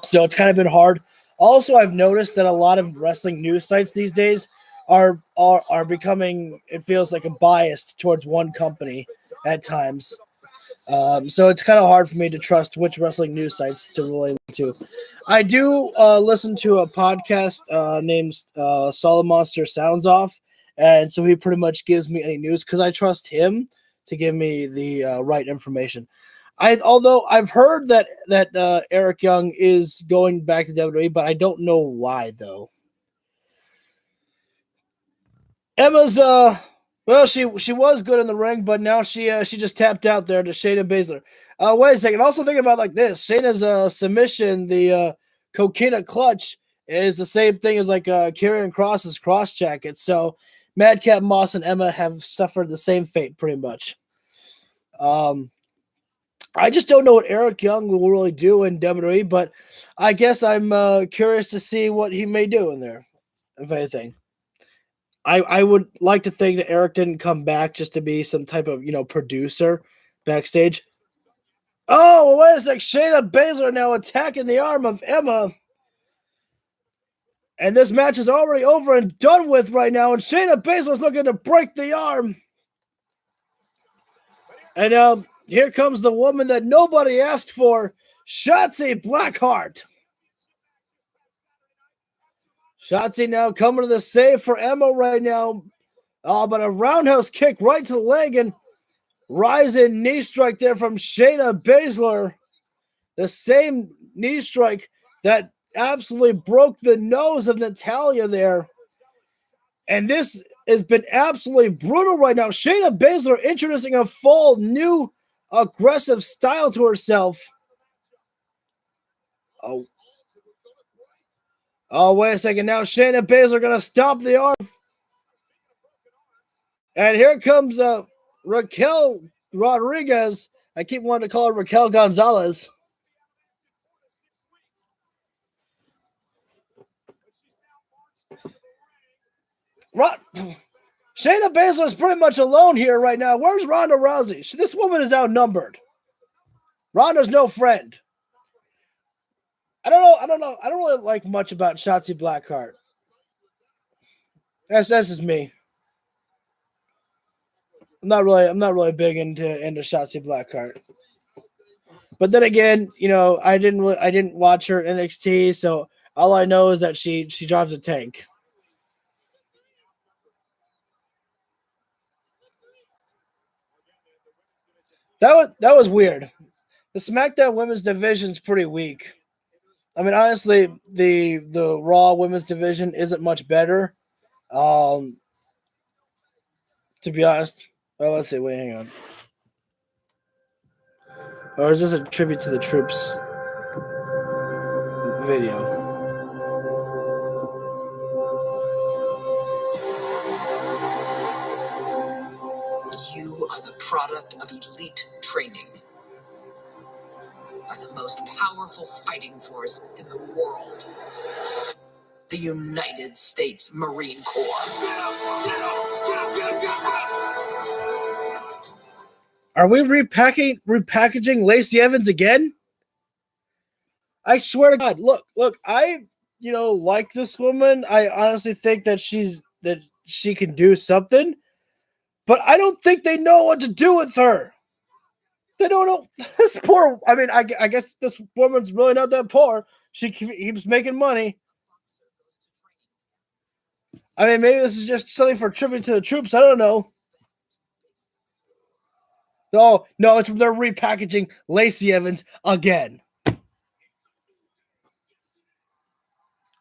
S1: it's kind of been hard. Also, I've noticed that a lot of wrestling news sites these days are becoming, it feels like, a bias towards one company at times. So it's kind of hard for me to trust which wrestling news sites to relate to. I do listen to a podcast named Solid Monster Sounds Off, and so he pretty much gives me any news because I trust him to give me the right information. Although I've heard that Eric Young is going back to WWE, but I don't know why though. Emma's well, she was good in the ring, but now she just tapped out there to Shayna Baszler. Wait a second. Also thinking about like this, Shayna's submission, the Coquina clutch, is the same thing as like Karrion Kross's cross jacket. So Madcap Moss and Emma have suffered the same fate pretty much. I just don't know what Eric Young will really do in WWE, but I guess I'm curious to see what he may do in there, if anything. I would like to think that Eric didn't come back just to be some type of, producer backstage. Oh, wait a sec. Shayna Baszler now attacking the arm of Emma. And this match is already over and done with right now. And Shayna Baszler's looking to break the arm. And here comes the woman that nobody asked for, Shotzi Blackheart. Shotzi now coming to the save for Emma right now. But a roundhouse kick right to the leg and rising knee strike there from Shayna Baszler. The same knee strike that absolutely broke the nose of Natalya there. And this has been absolutely brutal right now. Shayna Baszler introducing a full new aggressive style to herself. Oh, wait a second. Now Shayna Baszler going to stop the arm. And here comes Raquel Rodriguez. I keep wanting to call her Raquel Gonzalez. Shayna Baszler is pretty much alone here right now. Where's Ronda Rousey? This woman is outnumbered. Ronda's no friend. I don't know. I don't really like much about Shotzi Blackheart. That's just me. I'm not really big into Shotzi Blackheart. But then again, I didn't watch her in NXT, so all I know is that she drives a tank. That was weird. The SmackDown Women's Division's pretty weak. I mean, honestly, the Raw Women's Division isn't much better. To be honest. Well, let's see. Wait, hang on. Or is this a tribute to the troops video?
S5: You are the product of elite training. Are the most powerful fighting force in the world. The United States Marine Corps.
S1: Are we repackaging Lacey Evans again? I swear to God. Look, I like this woman. I honestly think that she can do something, but I don't think they know what to do with her. They don't know this poor. I mean, I guess this woman's really not that poor. She keeps making money. I mean, maybe this is just something for tribute to the troops. I don't know. No, they're repackaging Lacey Evans again.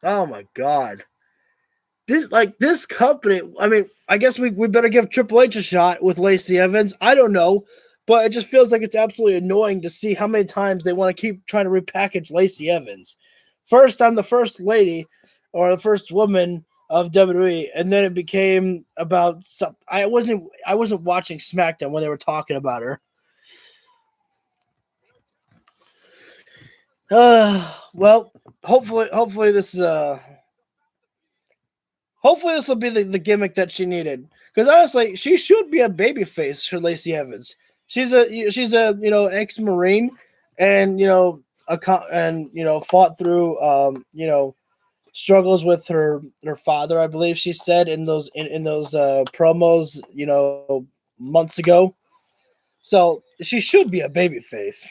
S1: Oh my God. This company, I mean, I guess we better give Triple H a shot with Lacey Evans. I don't know, but it just feels like it's absolutely annoying to see how many times they want to keep trying to repackage Lacey Evans. First, I'm the first lady or the first woman of WWE, and then it became about some. I wasn't watching SmackDown when they were talking about her. Well, hopefully this hopefully this will be the gimmick that she needed. Because honestly, she should be a babyface for Lacey Evans. She's a ex-Marine, and fought through struggles with her father. I believe she said in those promos months ago. So she should be a babyface.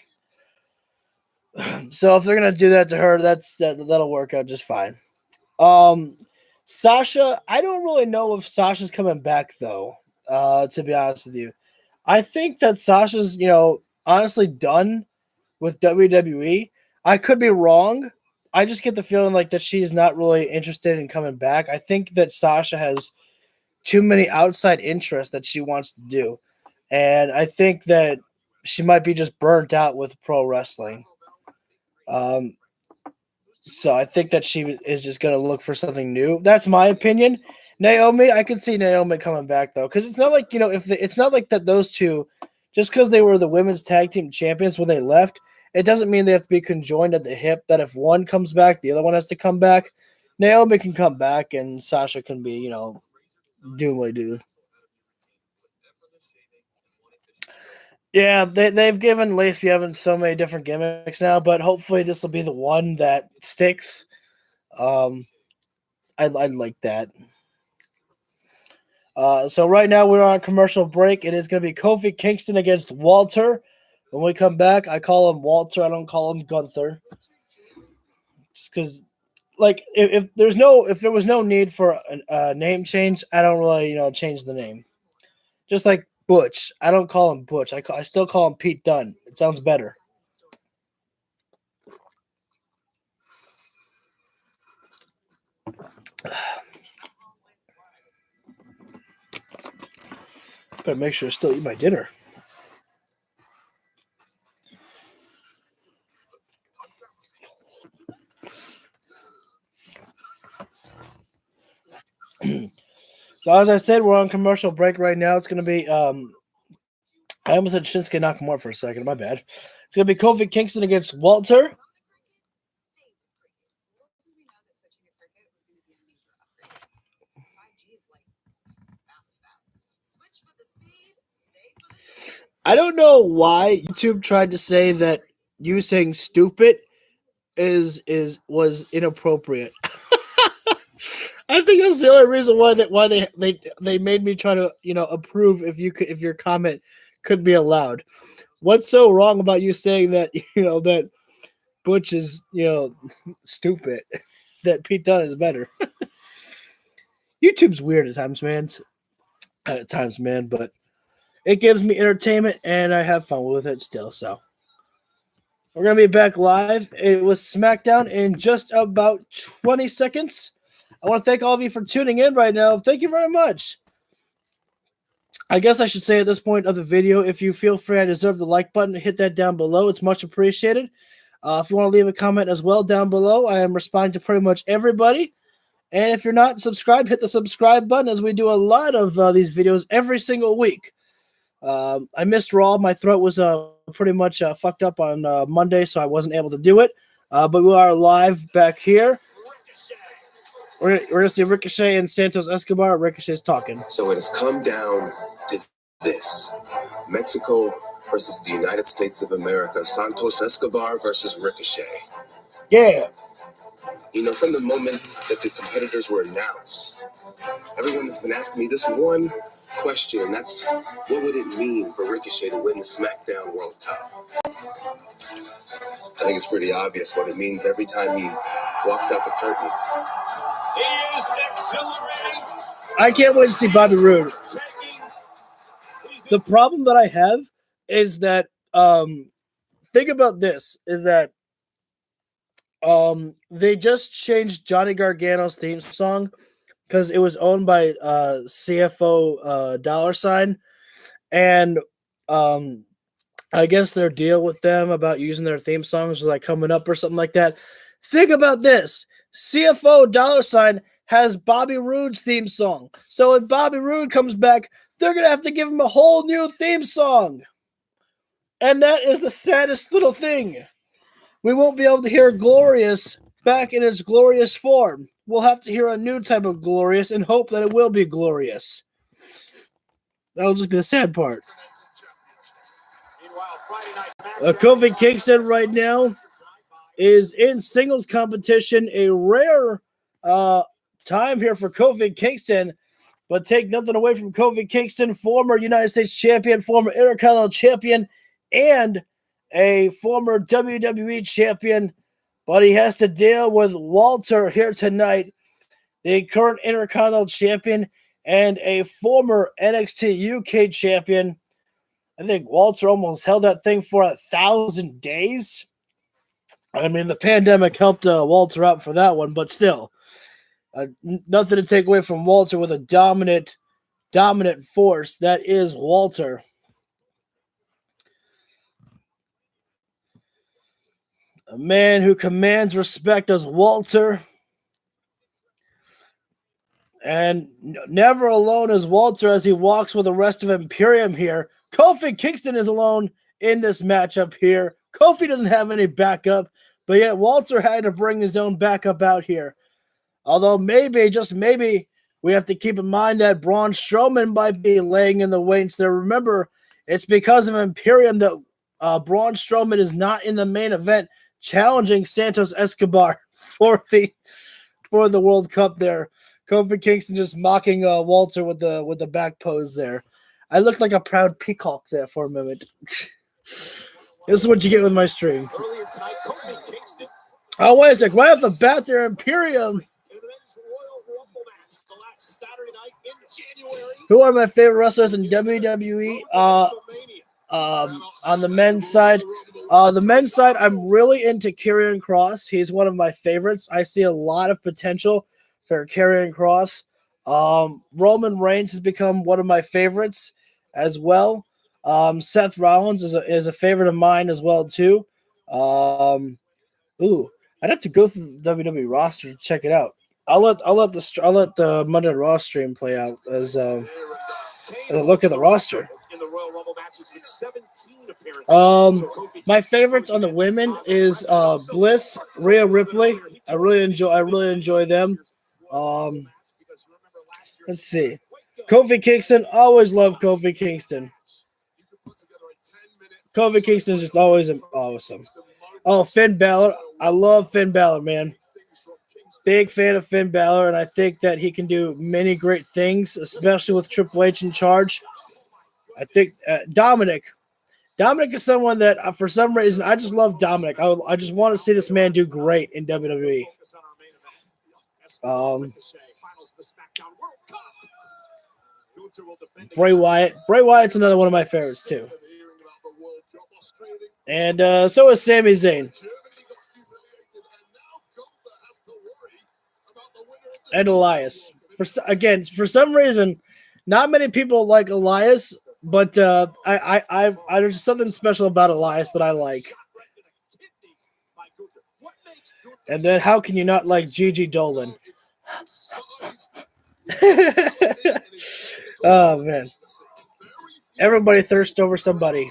S1: So if they're gonna do that to her, that'll work out just fine. Sasha, I don't really know if Sasha's coming back though. To be honest with you, I think that Sasha's honestly done with WWE. I could be wrong. I just get the feeling like that she's not really interested in coming back. I think that Sasha has too many outside interests that she wants to do, and I think that she might be just burnt out with pro wrestling. So I think that she is just going to look for something new. That's my opinion. Naomi, I could see Naomi coming back though, because it's not like it's not like that those two, just because they were the women's tag team champions when they left, it doesn't mean they have to be conjoined at the hip. That if one comes back, the other one has to come back. Naomi can come back, and Sasha can be do what they do. Yeah, they've given Lacey Evans so many different gimmicks now, but hopefully this will be the one that sticks. I'd like that. So right now we're on a commercial break. It is going to be Kofi Kingston against Walter. When we come back, I call him Walter. I don't call him Gunther. Just because, if there was no need for a name change, I don't really change the name. Just like Butch, I don't call him Butch. I still call him Pete Dunne. It sounds better. Better make sure to still eat my dinner. So as I said, we're on commercial break right now. It's going to be I almost said Shinsuke Nakamura for a second. My bad. It's going to be Kofi Kingston against Walter. I don't know why YouTube tried to say that you saying stupid was inappropriate. I think that's the only reason why they made me try to approve if your comment could be allowed. What's so wrong about you saying that that Butch is stupid, that Pete Dunne is better? YouTube's weird at times, man. But it gives me entertainment, and I have fun with it still. So we're gonna be back live with SmackDown in just about 20 seconds. I want to thank all of you for tuning in right now. Thank you very much. I guess I should say at this point of the video, if you feel free, I deserve the like button. Hit that down below. It's much appreciated. If you want to leave a comment as well down below, I am responding to pretty much everybody. And if you're not subscribed, hit the subscribe button, as we do a lot of these videos every single week. I missed Raw. My throat was pretty much fucked up on Monday, so I wasn't able to do it. But we are live back here. We're going to see Ricochet and Santos Escobar. Ricochet's talking.
S2: So it has come down to this. Mexico versus the United States of America. Santos Escobar versus Ricochet.
S1: Yeah.
S2: From the moment that the competitors were announced, everyone has been asking me this one question, and that's what would it mean for Ricochet to win the SmackDown World Cup? I think it's pretty obvious what it means every time he walks out the curtain.
S3: He is accelerating.
S1: I can't wait to see Bobby Roode. The problem that I have is that think about this, is that they just changed Johnny Gargano's theme song because it was owned by CFO $, and I guess their deal with them about using their theme songs was like coming up or something like that. Think about this. CFO $, has Bobby Roode's theme song. So if Bobby Roode comes back, they're going to have to give him a whole new theme song. And that is the saddest little thing. We won't be able to hear Glorious back in its glorious form. We'll have to hear a new type of glorious and hope that it will be glorious. That'll just be the sad part. Kofi Kingston right now is in singles competition. A rare time here for Kofi Kingston, but take nothing away from Kofi Kingston, former United States champion, former Intercontinental champion, and a former WWE champion, but he has to deal with Walter here tonight, the current Intercontinental champion and a former NXT UK champion. I think Walter almost held that thing for 1,000 days. I mean, the pandemic helped Walter out for that one, but still. Nothing to take away from Walter with a dominant force. That is Walter. A man who commands respect as Walter. And never alone is Walter as he walks with the rest of Imperium here. Kofi Kingston is alone in this matchup here. Kofi doesn't have any backup, but yet Walter had to bring his own backup out here. Although maybe, just maybe, we have to keep in mind that Braun Strowman might be laying in the weights there. Remember, it's because of Imperium that Braun Strowman is not in the main event challenging Santos Escobar for the World Cup there. Kofi Kingston just mocking Walter with the back pose there. I looked like a proud peacock there for a moment. This is what you get with my stream. Oh, wait a sec. Right off the bat there, Imperium. Who are my favorite wrestlers in WWE? On the men's side. The men's side, I'm really into Karrion Kross. He's one of my favorites. I see a lot of potential for Karrion Kross. Roman Reigns has become one of my favorites as well. Seth Rollins is a favorite of mine as well too. I'd have to go through the WWE roster to check it out. I'll let the Monday Night Raw stream play out as a look at the roster. My favorites on the women is Bliss, Rhea Ripley. I really enjoy them. Let's see. Kofi Kingston, always love Kofi Kingston. Kofi Kingston is just always awesome. Oh, Finn Balor. I love Finn Balor, man. Big fan of Finn Balor, and I think that he can do many great things, especially with Triple H in charge. I think Dominic is someone that, for some reason, I just love Dominic. I just want to see this man do great in WWE. Bray Wyatt. Bray Wyatt's another one of my favorites, too. And so is Sami Zayn. And Elias. For some reason, not many people like Elias, but there's something special about Elias that I like. And then how can you not like Gigi Dolan? Oh, man. Everybody thirsts over somebody.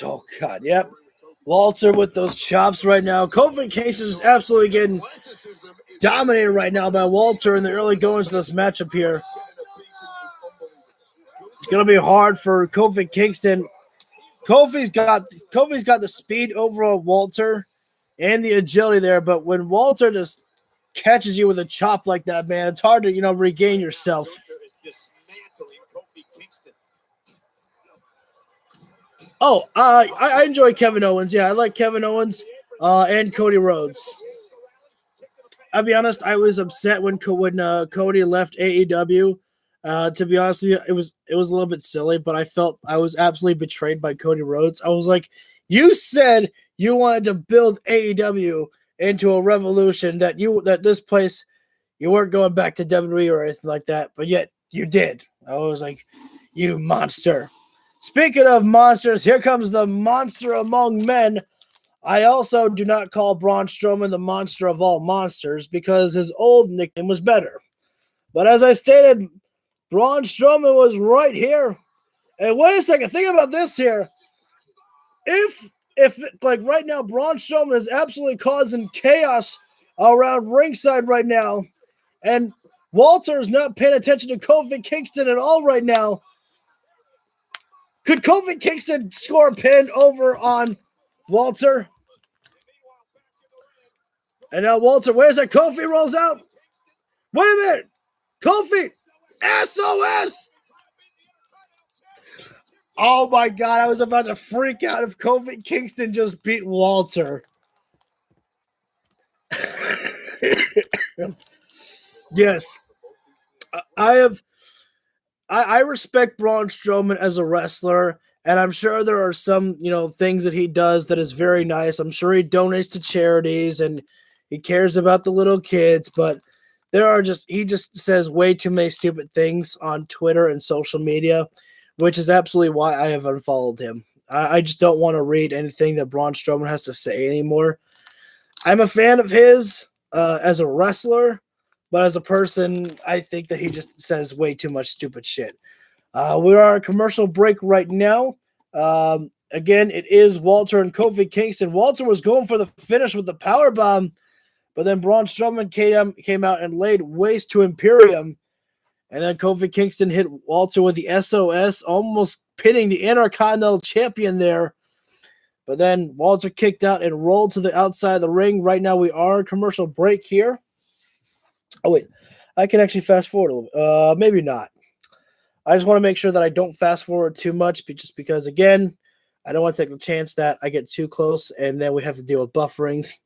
S1: Oh, God, yep. Walter with those chops right now. Kofi Kingston is absolutely getting dominated right now by Walter in the early goings of this matchup here. It's going to be hard for Kofi Kingston. Kofi's got the speed over Walter and the agility there, but when Walter just catches you with a chop like that, man, it's hard to regain yourself. Oh, I enjoy Kevin Owens. Yeah, I like Kevin Owens and Cody Rhodes. I'll be honest, I was upset when Cody left AEW. To be honest with you, it was a little bit silly, but I felt I was absolutely betrayed by Cody Rhodes. I was like, you said you wanted to build AEW into a revolution, that this place, you weren't going back to WWE or anything like that, but yet you did. I was like, you monster. Speaking of monsters, here comes the monster among men. I also do not call Braun Strowman the monster of all monsters because his old nickname was better. But as I stated, Braun Strowman was right here. And wait a second, think about this here. If like right now, Braun Strowman is absolutely causing chaos around ringside right now, and Walter is not paying attention to Kofi Kingston at all right now, could Kofi Kingston score a pin over on Walter? And now Walter, where's that? Kofi rolls out. Wait a minute. Kofi, SOS. Oh my God, I was about to freak out if Kofi Kingston just beat Walter. Yes. I respect Braun Strowman as a wrestler, and I'm sure there are some, things that he does that is very nice. I'm sure he donates to charities and he cares about the little kids, but he just says way too many stupid things on Twitter and social media, which is absolutely why I have unfollowed him. I just don't want to read anything that Braun Strowman has to say anymore. I'm a fan of his as a wrestler, but as a person, I think that he just says way too much stupid shit. We are on a commercial break right now. Again, it is Walter and Kofi Kingston. Walter was going for the finish with the powerbomb, but then Braun Strowman came out and laid waste to Imperium. And then Kofi Kingston hit Walter with the SOS, almost pinning the Intercontinental Champion there. But then Walter kicked out and rolled to the outside of the ring. Right now we are on a commercial break here. Oh, wait. I can actually fast forward a little bit. Maybe not. I just want to make sure that I don't fast forward too much, just because, again, I don't want to take the chance that I get too close and then we have to deal with bufferings.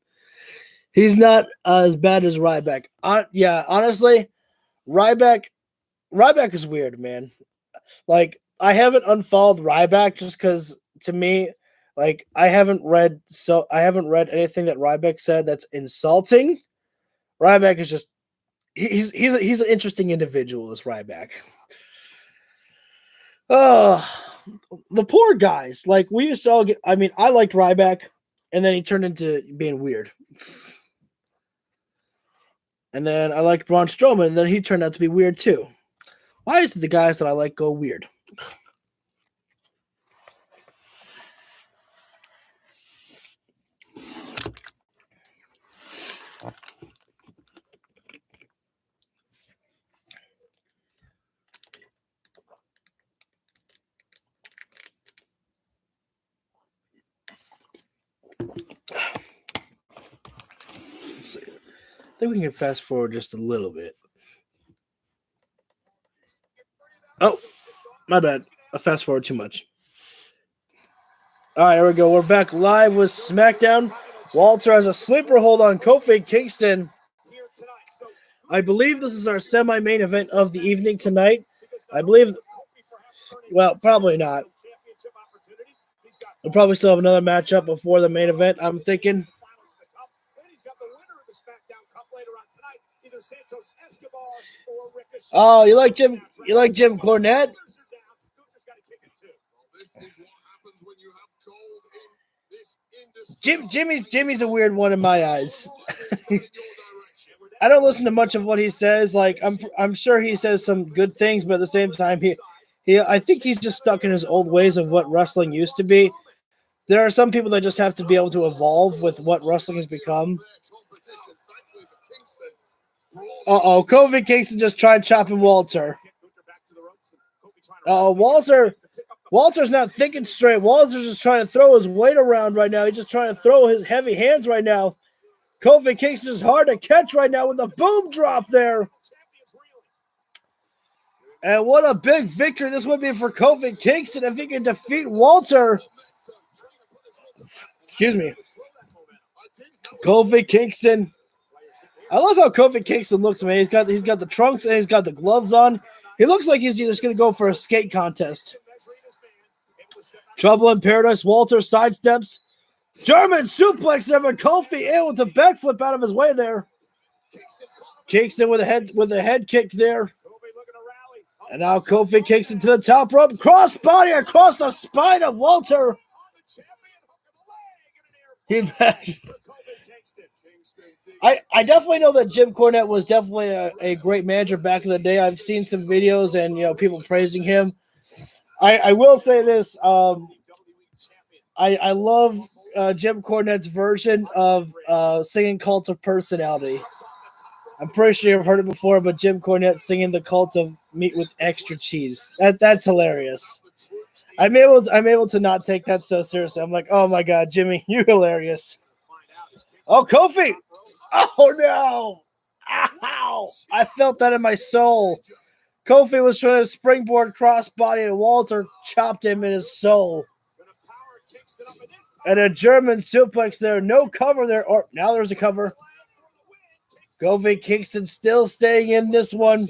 S1: He's not as bad as Ryback. Yeah, honestly, Ryback is weird, man. Like, I haven't unfollowed Ryback just because, to me, like, I haven't read anything that Ryback said that's insulting. Ryback is just he's an interesting individual, as Ryback. The poor guys. Like, we used to all get. I mean, I liked Ryback, and then he turned into being weird. And then I liked Braun Strowman, and then he turned out to be weird too. Why is it the guys that I like go weird? Let's see. I think we can fast forward just a little bit. Oh, my bad. I fast forward too much. All right, here we go. We're back live with SmackDown. Walter has a sleeper hold on Kofi Kingston. I believe this is our semi-main event of the evening tonight. I believe, well, probably not. We'll probably still have another matchup before the main event, I'm thinking. Oh, you like Jim Cornette? Jimmy's a weird one in my eyes. I don't listen to much of what he says. Like, I'm sure he says some good things, but at the same time, I think he's just stuck in his old ways of what wrestling used to be. There are some people that just have to be able to evolve with what wrestling has become. Kofi Kingston just tried chopping Walter. Walter Walter's not thinking straight. Walter's just trying to throw his weight around right now. He's just trying to throw his heavy hands right now. Kofi Kingston is hard to catch right now with the boom drop there. And what a big victory this would be for Kofi Kingston if he can defeat Walter. Excuse me. Kofi Kingston. I love how Kofi Kingston looks, man. He's got the trunks and he's got the gloves on. He looks like he's just going to go for a skate contest. Trouble in Paradise. Walter sidesteps. German suplex there, but Kofi in with a backflip out of his way there. Kingston with a head kick there. And now Kofi kicks into the top rope. Cross body across the spine of Walter. I definitely know that Jim Cornette was definitely a great manager back in the day. I've seen some videos and people praising him. I will say this. I love Jim Cornette's version of singing Cult of Personality. I'm pretty sure you've heard it before, but Jim Cornette singing the Cult of Meat with Extra Cheese. That's hilarious. I'm able to not take that so seriously. I'm like, oh my God, Jimmy, you're hilarious. Oh, Kofi. Oh no. Ow. I felt that in my soul. Kofi was trying to springboard crossbody and Walter chopped him in his soul. And a German suplex there. No cover there. Or now there's a cover. Kofi Kingston still staying in this one.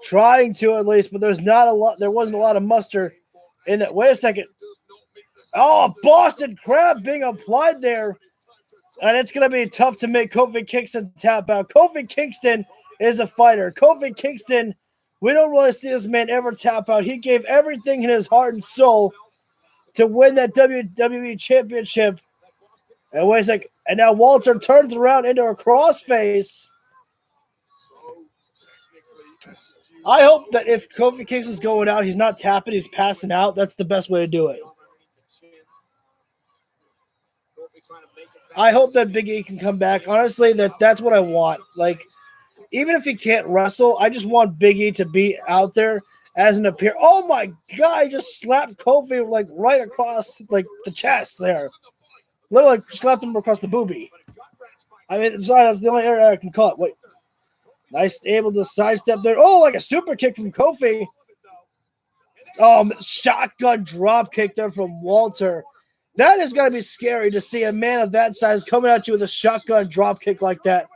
S1: Trying to at least, but there's not a lot. There wasn't a lot of muster in that. Wait a second. Oh, Boston Crab being applied there. And it's going to be tough to make Kofi Kingston tap out. Kofi Kingston is a fighter. Kofi Kingston, we don't really see this man ever tap out. He gave everything in his heart and soul to win that WWE Championship. And wait a second. And now Walter turns around into a crossface. I hope that if Kofi Kingston's going out, he's not tapping, he's passing out. That's the best way to do it. I hope that Big E can come back. Honestly, that's what I want. Like, even if he can't wrestle, I just want Big E to be out there as an appear. Oh my God, he just slapped Kofi like right across like the chest there. Literally slapped him across the boobie. I mean, I'm sorry, that's the only area I can call it. Wait. Nice, able to sidestep there. Oh, like a super kick from Kofi. Oh, shotgun drop kick there from Walter. That is going to be scary to see a man of that size coming at you with a shotgun drop kick like that.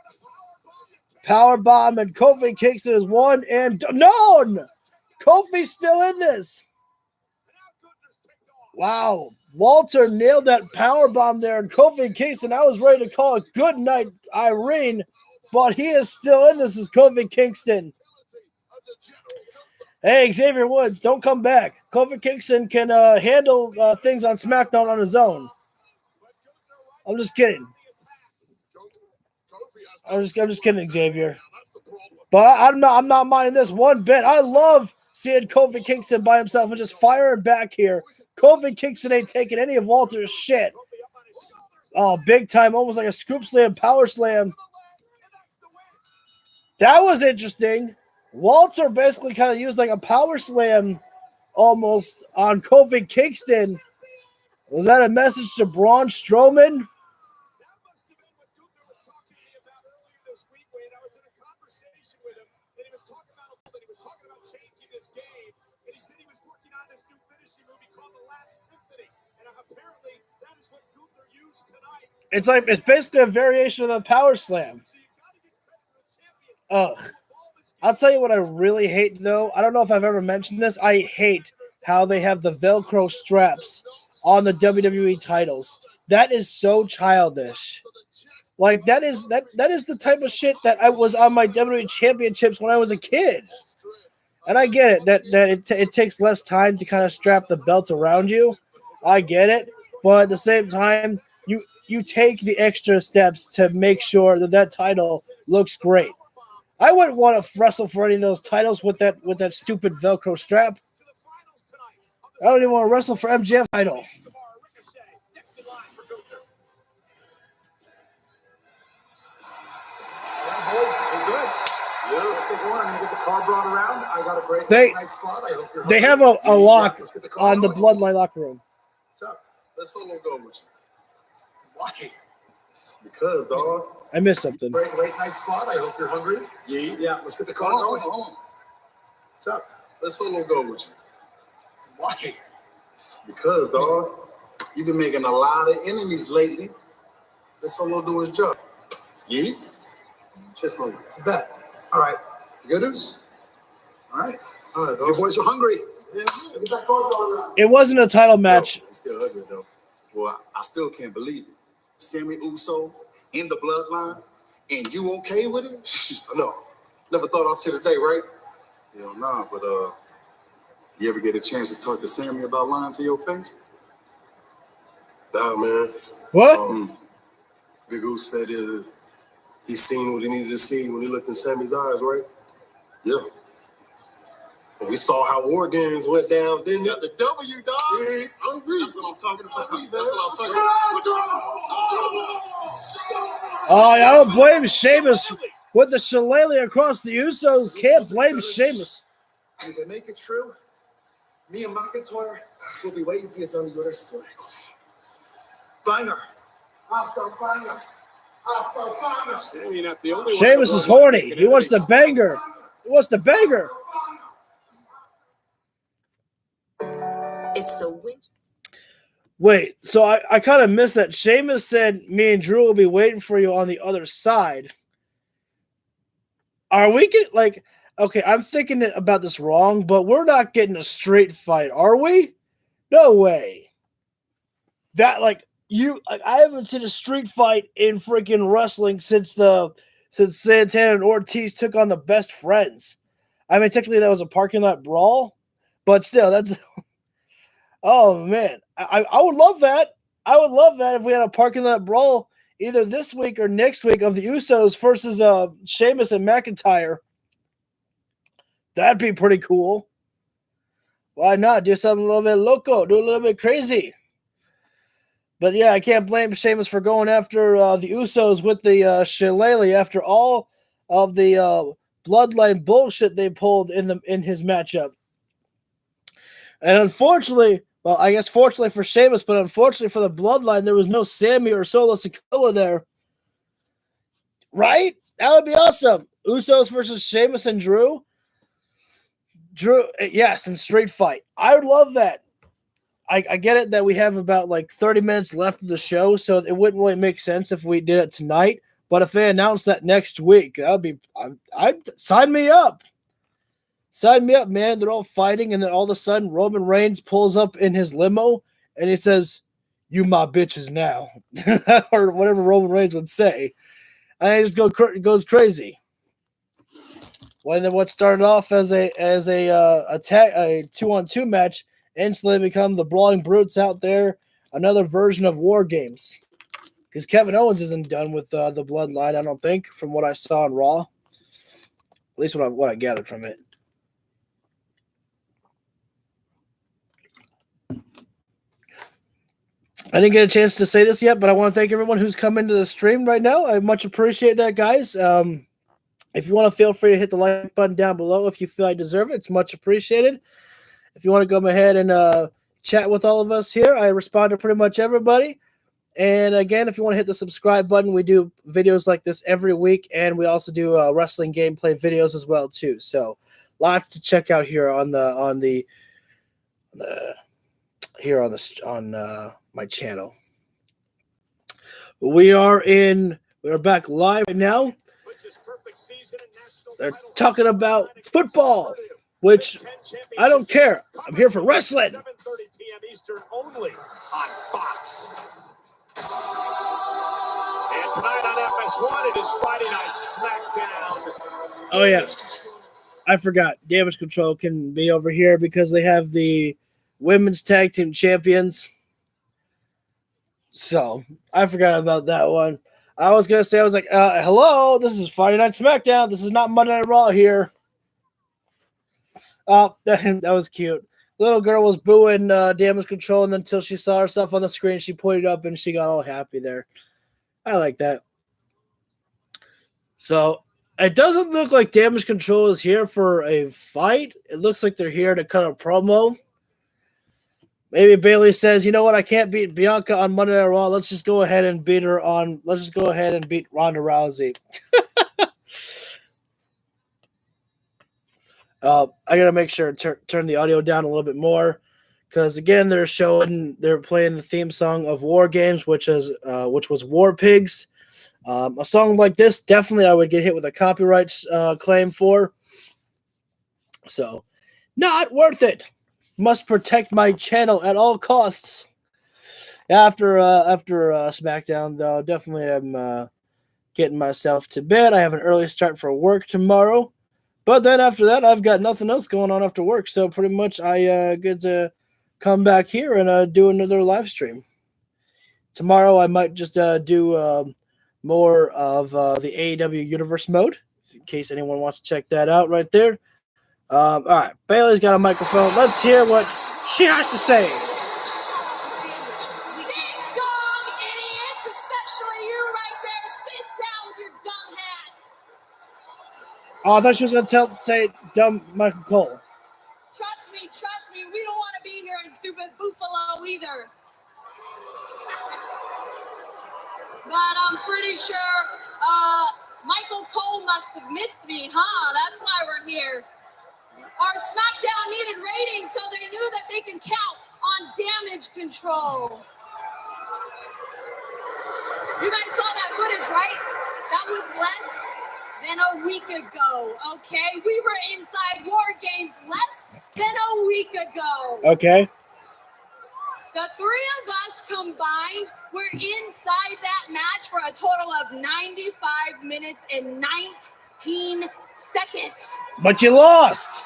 S1: Power bomb, and Kofi Kingston is one and no! Kofi's still in this. Wow. Walter nailed that power bomb there, and Kofi Kingston, I was ready to call it good night, Irene, but he is still in this as Kofi Kingston. Hey, Xavier Woods, don't come back. Kofi Kingston can handle things on SmackDown on his own. I'm just kidding. I'm just kidding, Xavier. But I'm not minding this one bit. I love seeing Kofi Kingston by himself and just firing back here. Kofi Kingston ain't taking any of Walter's shit. Oh, big time, almost like a scoop slam, power slam. That was interesting. Walter basically kind of used like a power slam almost on Kofi Kingston. Was that a message to Braun Strowman? It's basically a variation of the power slam. Ugh. I'll tell you what I really hate, though. I don't know if I've ever mentioned this. I hate how they have the Velcro straps on the WWE titles. That is so childish. Like, that is the type of shit that I was on my WWE championships when I was a kid. And I get it, that it takes less time to kind of strap the belt around you. I get it. But at the same time, you take the extra steps to make sure that title looks great. I wouldn't want to wrestle for any of those titles with that stupid Velcro strap. I don't even want to wrestle for MJF title.
S2: Yeah, boys, we're good. Yeah, let's
S3: get going. I'm gonna get the car brought around. I got a great night spot. I hope you're
S1: They
S3: hungry.
S1: have a lock
S3: Let's get the car
S1: on the
S3: going.
S1: Bloodline locker room.
S3: What's up? Let's solo go with you. Why? Because, dog.
S1: I missed something.
S3: Great late night spot. I hope you're hungry. Yeah. Let's get the car going. What's up? Let's solo go with you. Why? Because, dog. You've been making a lot of enemies lately. Let's solo do his job. Yeah. Just my bet. All right. Good news. All right. Your boys are hungry. Yeah. Get that car going around.
S1: It wasn't a title match.
S3: He's still ugly though. Well, I still can't believe it. Sammy Uso in the Bloodline, and you okay with it? I know. Never thought I'd see the day, right? Hell nah, but you ever get a chance to talk to Sammy about lying to your face? Nah, man.
S1: What?
S3: Big Goose said he seen what he needed to see when he looked in Sammy's eyes, right? Yeah. And we saw how War Games went down. Then you got the W, dog. Yeah, that's what I'm talking about. That's what I'm talking about.
S1: Oh, I don't blame Sheamus with the shillelagh across the Usos. Can't blame Sheamus.
S3: If they make it true, me and McIntyre will be waiting for you on the other side. Banger. After banger. After banger. Sammy, not the only one.
S1: Sheamus is horny. He wants the banger. He wants the banger.
S6: It's the winter.
S1: Wait, so I kind of missed that. Sheamus said me and Drew will be waiting for you on the other side. Are we getting, like, okay, I'm thinking about this wrong, but we're not getting a street fight, are we? No way. That, like, I haven't seen a street fight in freaking wrestling since Santana and Ortiz took on the Best Friends. I mean, technically that was a parking lot brawl, but still, that's... Oh, man. I would love that. I would love that if we had a parking lot brawl either this week or next week of the Usos versus Sheamus and McIntyre. That'd be pretty cool. Why not? Do something a little bit loco. Do a little bit crazy. But, yeah, I can't blame Sheamus for going after the Usos with the shillelagh after all of the Bloodline bullshit they pulled in his matchup. And unfortunately, well, I guess fortunately for Sheamus, but unfortunately for the Bloodline, there was no Sammy or Solo Sikoa there. Right? That would be awesome. Usos versus Sheamus and Drew. Yes, in street fight. I would love that. I get it that we have about like 30 minutes left of the show, so it wouldn't really make sense if we did it tonight. But if they announce that next week, that would be, I'd sign me up. Sign me up, man. They're all fighting, and then all of a sudden, Roman Reigns pulls up in his limo, and he says, "You my bitches now," or whatever Roman Reigns would say. And he just goes crazy. Well, then what started off as a 2-on-2 match instantly become the Brawling Brutes out there, another version of War Games. Because Kevin Owens isn't done with the Bloodline, I don't think, from what I saw on Raw. At least what I gathered from it. I didn't get a chance to say this yet, but I want to thank everyone who's come into the stream right now. I much appreciate that, guys. If you want to, feel free to hit the like button down below if you feel I deserve it. It's much appreciated. If you want to go ahead and chat with all of us here, I respond to pretty much everybody. And again, if you want to hit the subscribe button, we do videos like this every week, and we also do wrestling gameplay videos as well too. So lots to check out here on my channel. We are back live right now. They're talking about football, which I don't care. I'm here for wrestling.
S8: 7:30 p.m. Eastern only on Fox. And tonight on FS1, it is Friday Night Smackdown.
S1: Oh yeah, I forgot. Damage Control can be over here because they have the women's tag team champions. So I forgot about that one. I was going to say, hello, this is Friday Night Smackdown. This is not Monday Night Raw here. That was cute. Little girl was booing Damage Control, and then until she saw herself on the screen, she pointed up and she got all happy there. I like that. So It doesn't look like Damage Control is here for a fight. It looks like they're here to cut a promo. Maybe Bayley says, you know what, I can't beat Bianca on Monday Night Raw. Let's just go ahead and beat Ronda Rousey. I gotta make sure to turn the audio down a little bit more. Because again, they're playing the theme song of War Games, which was War Pigs. A song like this, definitely I would get hit with a copyright claim for. So, not worth it. Must protect my channel at all costs. After SmackDown, though, definitely I'm getting myself to bed. I have an early start for work tomorrow. But then after that, I've got nothing else going on after work. So pretty much I get to come back here and do another live stream. Tomorrow I might just do more of the AEW Universe mode, in case anyone wants to check that out right there. All right, Bayley's got a microphone. Let's hear what she has to say.
S6: Ding dong, idiots, especially you right there. Sit down with your dumb hat.
S1: Oh, I thought she was going to say dumb Michael Cole.
S6: Trust me, we don't want to be here in stupid Buffalo either. But I'm pretty sure Michael Cole must have missed me, huh? That's why we're here. Our SmackDown needed ratings, so they knew that they can count on Damage Control. You guys saw that footage, right? That was less than a week ago, okay? We were inside War Games less than a week ago.
S1: Okay.
S6: The three of us combined were inside that match for a total of 95 minutes and 19 seconds.
S1: But you lost.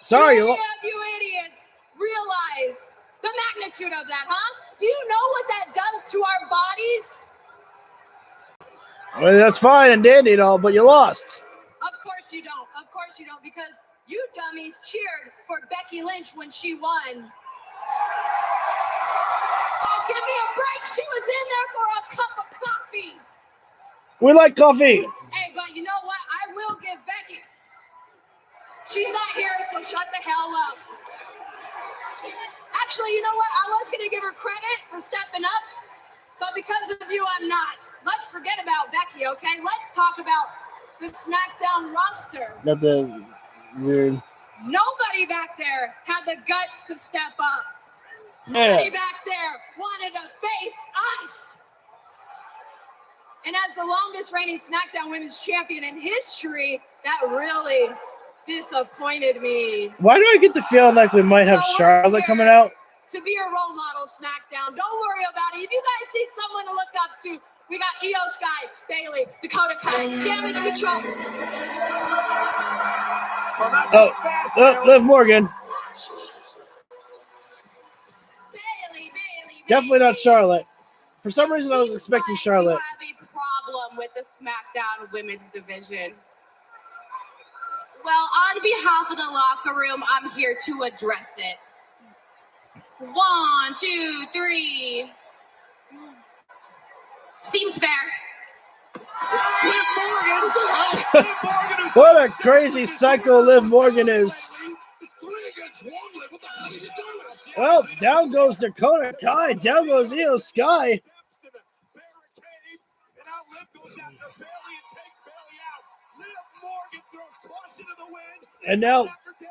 S1: Sorry.
S6: Any of you idiots realize the magnitude of that, huh? Do you know what that does to our bodies?
S1: Well, that's fine and dandy and all, but you lost.
S6: Of course you don't. Of course you don't, because you dummies cheered for Becky Lynch when she won. Oh, give me a break. She was in there for a cup of coffee.
S1: We like coffee.
S6: Hey, but you know what? I will give Becky. She's not here, so shut the hell up. Actually, you know what? I was going to give her credit for stepping up, but because of you, I'm not. Let's forget about Becky, okay? Let's talk about the SmackDown roster.
S1: Not the weird.
S6: Nobody back there had the guts to step up.
S1: Yeah.
S6: Nobody back there wanted to face us. And as the longest reigning SmackDown Women's Champion in history, that really disappointed me.
S1: Why do I get the feeling like we might have Charlotte coming out?
S6: To be a role model SmackDown. Don't worry about it. If you guys need someone to look up to, we got Io Sky, Bayley, Dakota Kai, Damage Control.
S1: Liv Morgan.
S6: Bayley.
S1: Definitely not Charlotte. For some reason, I was expecting Charlotte.
S9: You have a problem with the SmackDown women's division. Well, on behalf of the locker room, I'm here to address it. 1, 2, 3. Seems fair.
S1: What a crazy psycho Liv Morgan is. Well, down goes Dakota Kai. Down goes Io Sky. And now,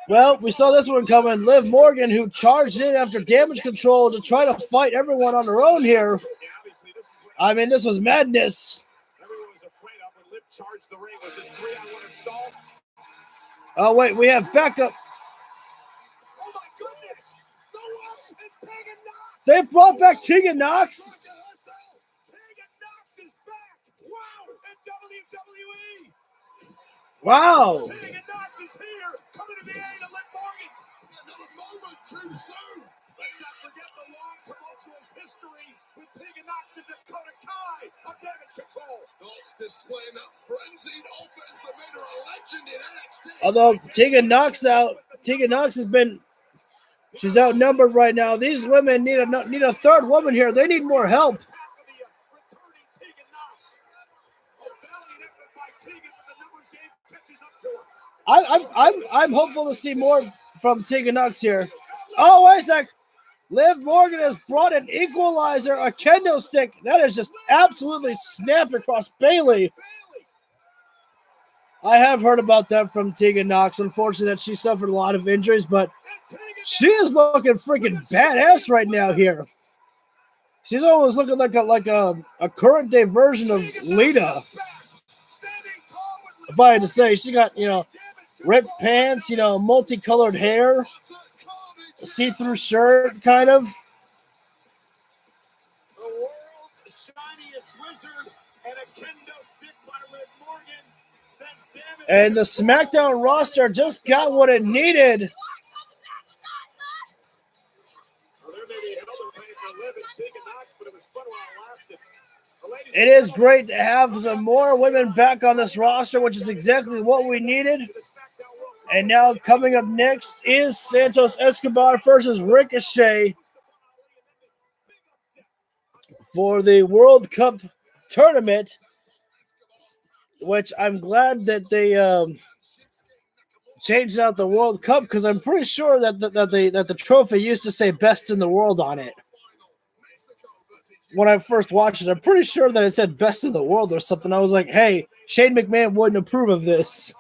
S1: well, we saw this one coming. Liv Morgan, who charged in after Damage Control to try to fight everyone on her own here. I mean, this was madness.
S8: Everyone was afraid of when Liv charged the ring. Was this 3-on-1 assault?
S1: Oh, wait, we have backup.
S8: Oh my goodness! No way! It's Tegan Nox!
S1: They brought back Tegan Nox.
S8: Tegan Nox is back! Wow! In WWE!
S1: Wow.
S8: Tegan Nox is here, coming to the aid of Liv Morgan. Another moment too soon. Let's not forget the long, tumultuous history with Tegan Nox and Dakota Kai of Damage Control.
S2: Nox displaying that frenzied offense that made her a legend in NXT.
S1: Although Tegan Nox has been, she's outnumbered right now. These women need a third woman here. They need more help. I'm hopeful to see more from Tegan Knox here. Oh, wait a sec. Liv Morgan has brought an equalizer, a kendo stick. That is just absolutely snapped across Bayley. I have heard about that from Tegan Knox. Unfortunately, that she suffered a lot of injuries, but she is looking freaking badass right now here. She's almost looking like a current day version of Lita. If I had to say, she got, ripped pants, multicolored hair, a see-through shirt, kind of.
S8: The world's shiniest wizard and a kendo stick by Liv Morgan.
S1: And the SmackDown roster just got what it needed. It is great to have some more women back on this roster, which is exactly what we needed. And now coming up next is Santos Escobar versus Ricochet for the World Cup tournament, which I'm glad that they changed out the World Cup, because I'm pretty sure that the trophy used to say best in the world on it. When I first watched it, I'm pretty sure that it said best in the world or something. I was like, hey, Shane McMahon wouldn't approve of this.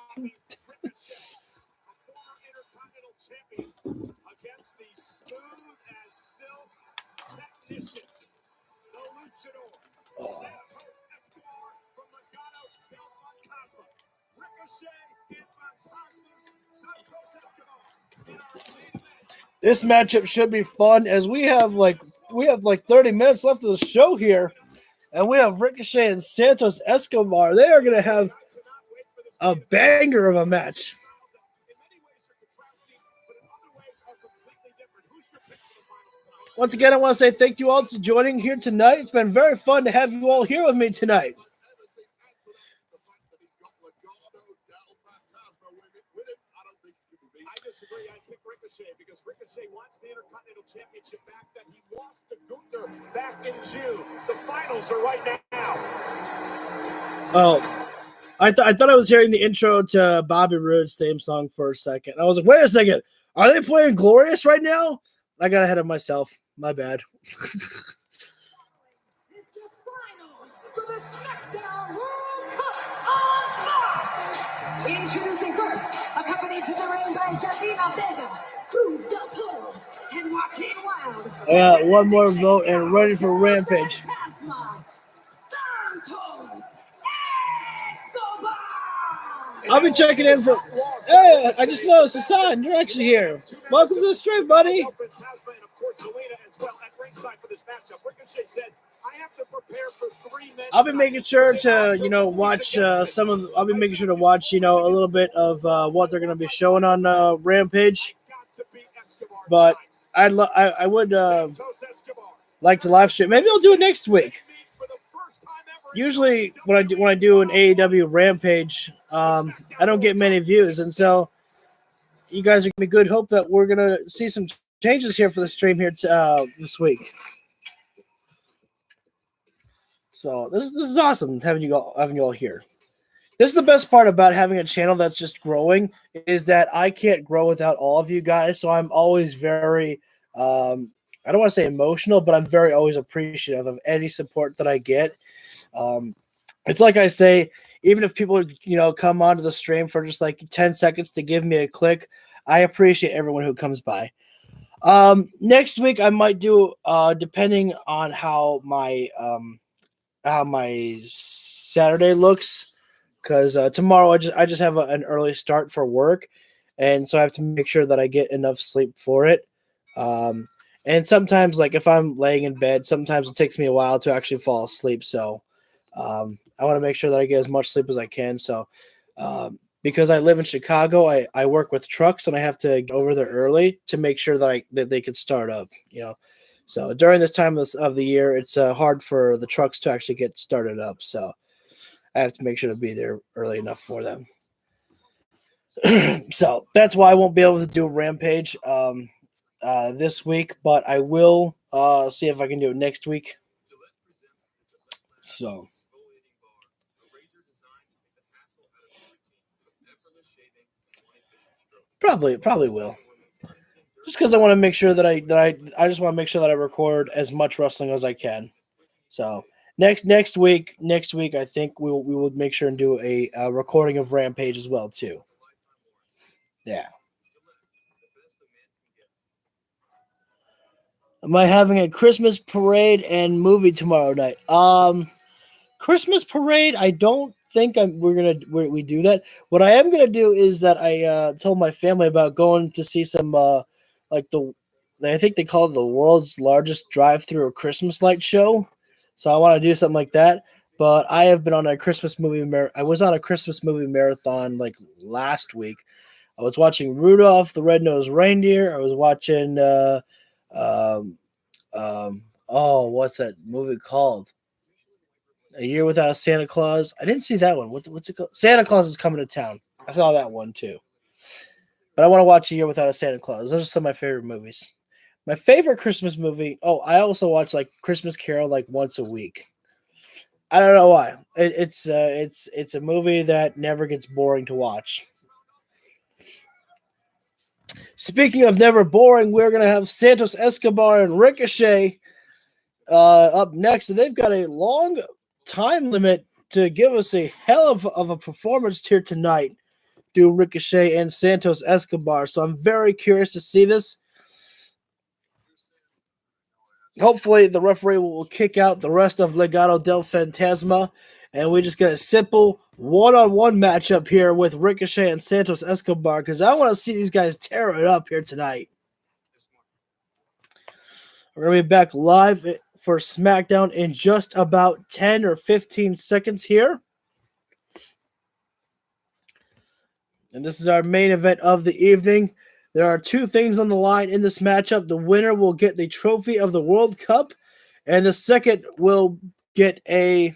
S1: This matchup should be fun, as we have like 30 minutes left of the show here, and we have Ricochet and Santos Escobar. They are going to have a banger of a match. Once again, I want to say thank you all for joining here tonight. It's been very fun to have you all here with me tonight.
S8: I pick Ricochet because Ricochet wants the Intercontinental Championship back that he lost to Gunther back in June. The finals are right now.
S1: Oh, I thought I was hearing the intro to Bobby Roode's theme song for a second. I was like, wait a second. Are they playing Glorious right now? I got ahead of myself. My bad.
S6: Introducing first, accompanied to the ring by Zelina Vega, Cruz del Toro, and Joaquin Wilde.
S1: I got one more vote and ready for Rampage. I'll be checking in for. Hey, I just noticed, Hassan, you're actually here. Welcome to the stream, buddy. I'll be making sure to, watch some of. I'll be making sure to watch, a little bit of what they're going to be showing on Rampage. But I would like to live stream. Maybe I'll do it next week. Usually, when I do an AEW Rampage, I don't get many views, and so you guys are gonna be good hope that we're gonna see some changes here for the stream here this week. So this is awesome having you all here. This is the best part about having a channel that's just growing, is that I can't grow without all of you guys. So I'm always very I don't want to say emotional, but I'm very always appreciative of any support that I get. It's like I say, even if people, come onto the stream for just like 10 seconds to give me a click, I appreciate everyone who comes by. Next week I might do, depending on how my Saturday looks, because tomorrow I just have an early start for work, and so I have to make sure that I get enough sleep for it. And sometimes, like if I'm laying in bed, sometimes it takes me a while to actually fall asleep. So I want to make sure that I get as much sleep as I can. So because I live in Chicago, I work with trucks, and I have to get over there early to make sure that they can start up. So during this time of the year, it's hard for the trucks to actually get started up. So I have to make sure to be there early enough for them. So that's why I won't be able to do a Rampage this week, but I will see if I can do it next week. So Probably will. Just because I want to make sure that I just want to make sure that I record as much wrestling as I can. So next week, I think we will make sure and do a recording of Rampage as well too. Yeah. Am I having a Christmas parade and movie tomorrow night? Christmas parade, I don't think we do that. What I am gonna do is that I told my family about going to see some I think they call it the world's largest drive-through Christmas light show. So I want to do something like that. But I have been on a Christmas movie. I was on a Christmas movie marathon like last week. I was watching Rudolph the Red-Nosed Reindeer. I was watching what's that movie called? A Year Without a Santa Claus. I didn't see that one. What's it called? Santa Claus is Coming to Town. I saw that one too. But I want to watch A Year Without a Santa Claus. Those are some of my favorite movies. My favorite Christmas movie. Oh, I also watch like Christmas Carol like once a week. I don't know why. It's a movie that never gets boring to watch. Speaking of never boring, we're gonna have Santos Escobar and Ricochet up next, and they've got a long time limit to give us a hell of a performance here tonight. Do Ricochet and Santos Escobar. So I'm very curious to see this. Hopefully the referee will kick out the rest of Legado del Fantasma, and we just get a simple one-on-one matchup here with Ricochet and Santos Escobar, because I want to see these guys tear it up here tonight. We're going to be back live for SmackDown in just about 10 or 15 seconds here. And this is our main event of the evening. There are two things on the line in this matchup. The winner will get the trophy of the World Cup, and the second will get a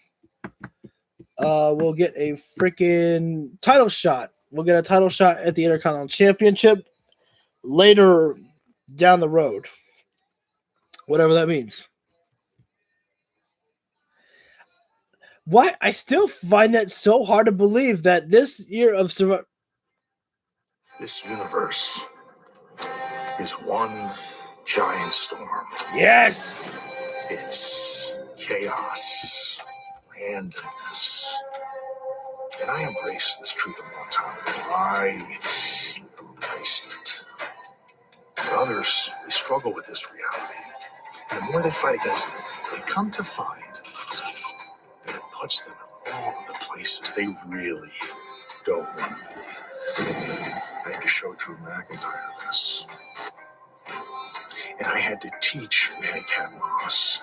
S1: freaking title shot. We'll get a title shot at the Intercontinental Championship later down the road. Whatever that means. Why? I still find that so hard to believe that this year of Survivor.
S3: This universe is one giant storm.
S1: Yes!
S3: It's chaos, randomness. And I embraced this truth a long time ago. I embraced it. But others, they struggle with this reality. And the more they fight against it, they come to find that it puts them in all of the places they really don't want to be. I had to show Drew McIntyre this. And I had to teach Madcap Moss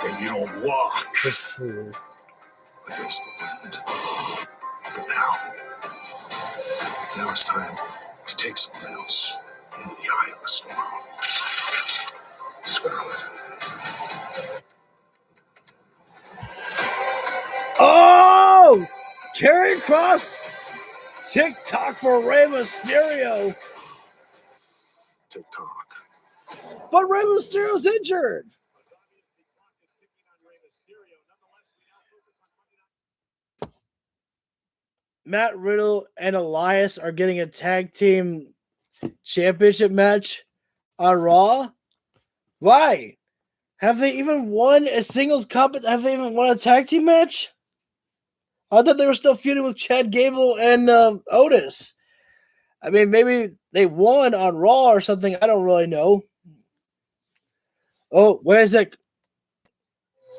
S3: that you don't walk against the wind. But now it's time to take someone else into the eye of the storm. Scarlet.
S1: Oh! Carry Cross TikTok for Rey Mysterio.
S3: TikTok.
S1: But Rey Mysterio's injured. Matt Riddle and Elias are getting a tag team championship match on Raw. Why? Have they even won a singles have they even won a tag team match? I thought they were still feuding with Chad Gable and Otis. I mean, maybe they won on Raw or something. I don't really know. Oh, where's it?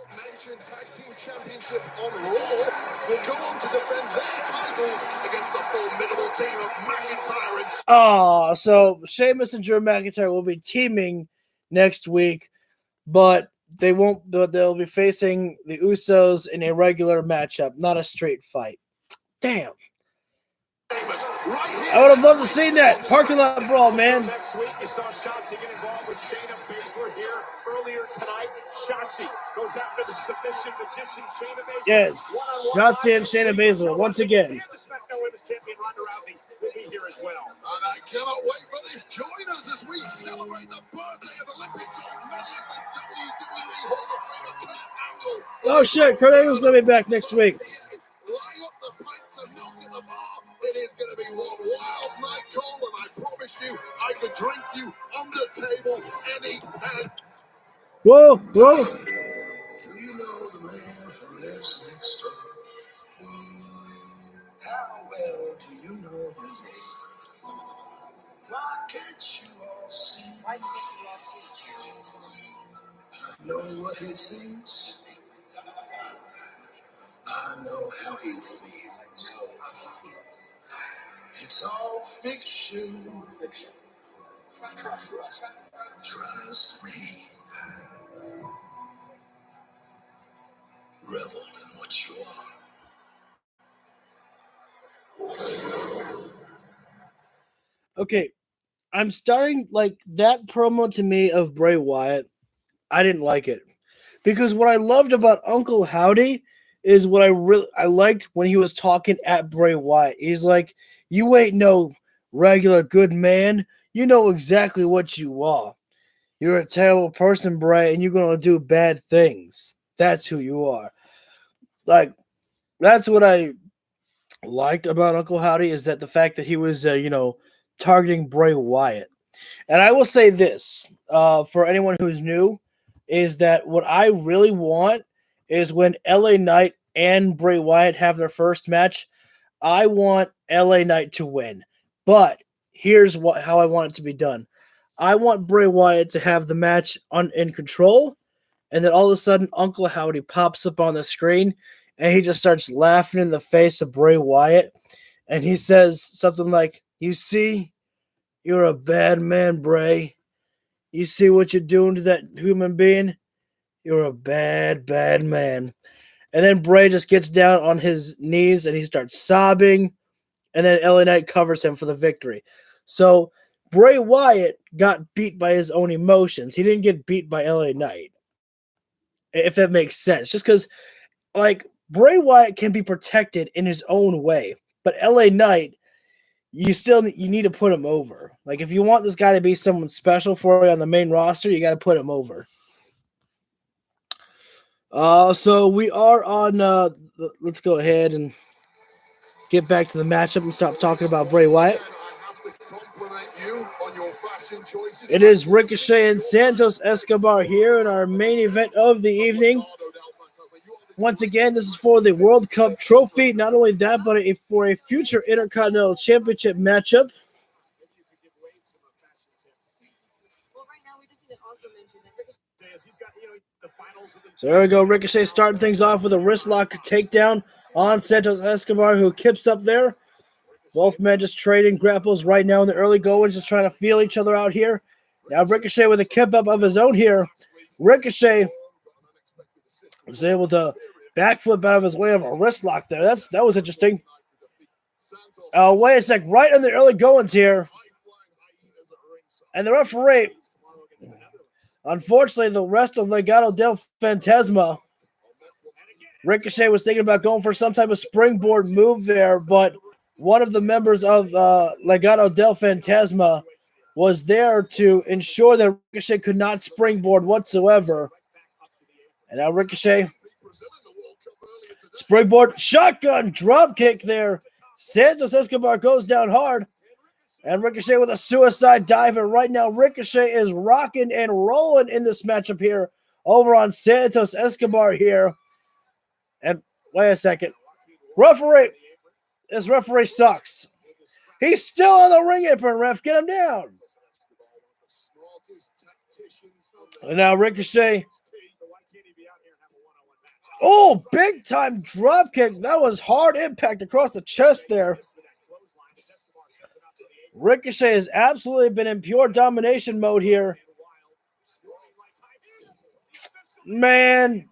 S8: Nation Tag Team Championship on Raw will go on to defend their titles against the formidable team of McIntyre and...
S1: Oh, so Sheamus and Drew McIntyre will be teaming next week, but they won't. They'll be facing the Usos in a regular matchup, not a straight fight. Damn. I would have loved to see that parking lot brawl, man.
S8: Next week, you saw Shotzi get involved with Shayna Baszler here earlier tonight. Shotzi goes after the submission magician Shayna Baszler.
S1: Yes, Shotzi and Shayna Baszler once again.
S8: And the SmackDown Women's Champion Ronda Rousey will be here as well.
S2: And I cannot wait for this. Join us as we celebrate the birthday of Olympic gold medalist and WWE Hall of Famer Kurt Angle.
S1: Oh shit, Kurt Angle's gonna be back next week.
S2: Line up the pints of milk in the bar. It is going to be one wild night
S1: Whoa, whoa.
S3: Do you know the man who lives next door? How well do you know his name? Why can't you all see? I know what he thinks. I know how he feels. It's all fiction. Trust me. Revel in what you are.
S1: Okay, I'm starting like that promo to me of Bray Wyatt. I didn't like it because what I loved about Uncle Howdy is what I liked when he was talking at Bray Wyatt. He's like, "You ain't no regular good man. You know exactly what you are. You're a terrible person, Bray, and you're gonna do bad things. That's who you are." Like, that's what I liked about Uncle Howdy is that the fact that he was, targeting Bray Wyatt. And I will say this for anyone who's new is that what I really want is when LA Knight and Bray Wyatt have their first match, I want LA Knight to win. But here's how I want it to be done. I want Bray Wyatt to have the match in control, and then all of a sudden Uncle Howdy pops up on the screen and he just starts laughing in the face of Bray Wyatt. And he says something like, "You see, you're a bad man, Bray. You see what you're doing to that human being? You're a bad, bad man." And then Bray just gets down on his knees and he starts sobbing. And then LA Knight covers him for the victory. So Bray Wyatt got beat by his own emotions. He didn't get beat by LA Knight, if that makes sense. Just because, like, Bray Wyatt can be protected in his own way, but LA Knight, you need to put him over. Like, if you want this guy to be someone special for you on the main roster, you got to put him over. So we are on. Let's go ahead and get back to the matchup and stop talking about Bray Wyatt. It is Ricochet and Santos Escobar here in our main event of the evening. Once again, this is for the World Cup trophy. Not only that, but for a future Intercontinental Championship matchup. So there we go. Ricochet starting things off with a wrist lock takedown on Santos Escobar, who kips up there. Both men just trading grapples right now in the early goings, just trying to feel each other out here. Now Ricochet with a kip up of his own here. Ricochet was able to backflip out of his way of a wrist lock there. That was interesting. Wait a sec. Right in the early goings here. And the referee, unfortunately, the rest of Legado del Fantasma, Ricochet was thinking about going for some type of springboard move there, but one of the members of Legado del Fantasma was there to ensure that Ricochet could not springboard whatsoever. And now Ricochet, springboard, shotgun, drop kick there. Santos Escobar goes down hard. And Ricochet with a suicide dive. And right now, Ricochet is rocking and rolling in this matchup here over on Santos Escobar here. And wait a second. Referee. This referee sucks. He's still on the ring apron, ref. Get him down. And now Ricochet. Oh, big time drop kick. That was hard impact across the chest there. Ricochet has absolutely been in pure domination mode here. Man.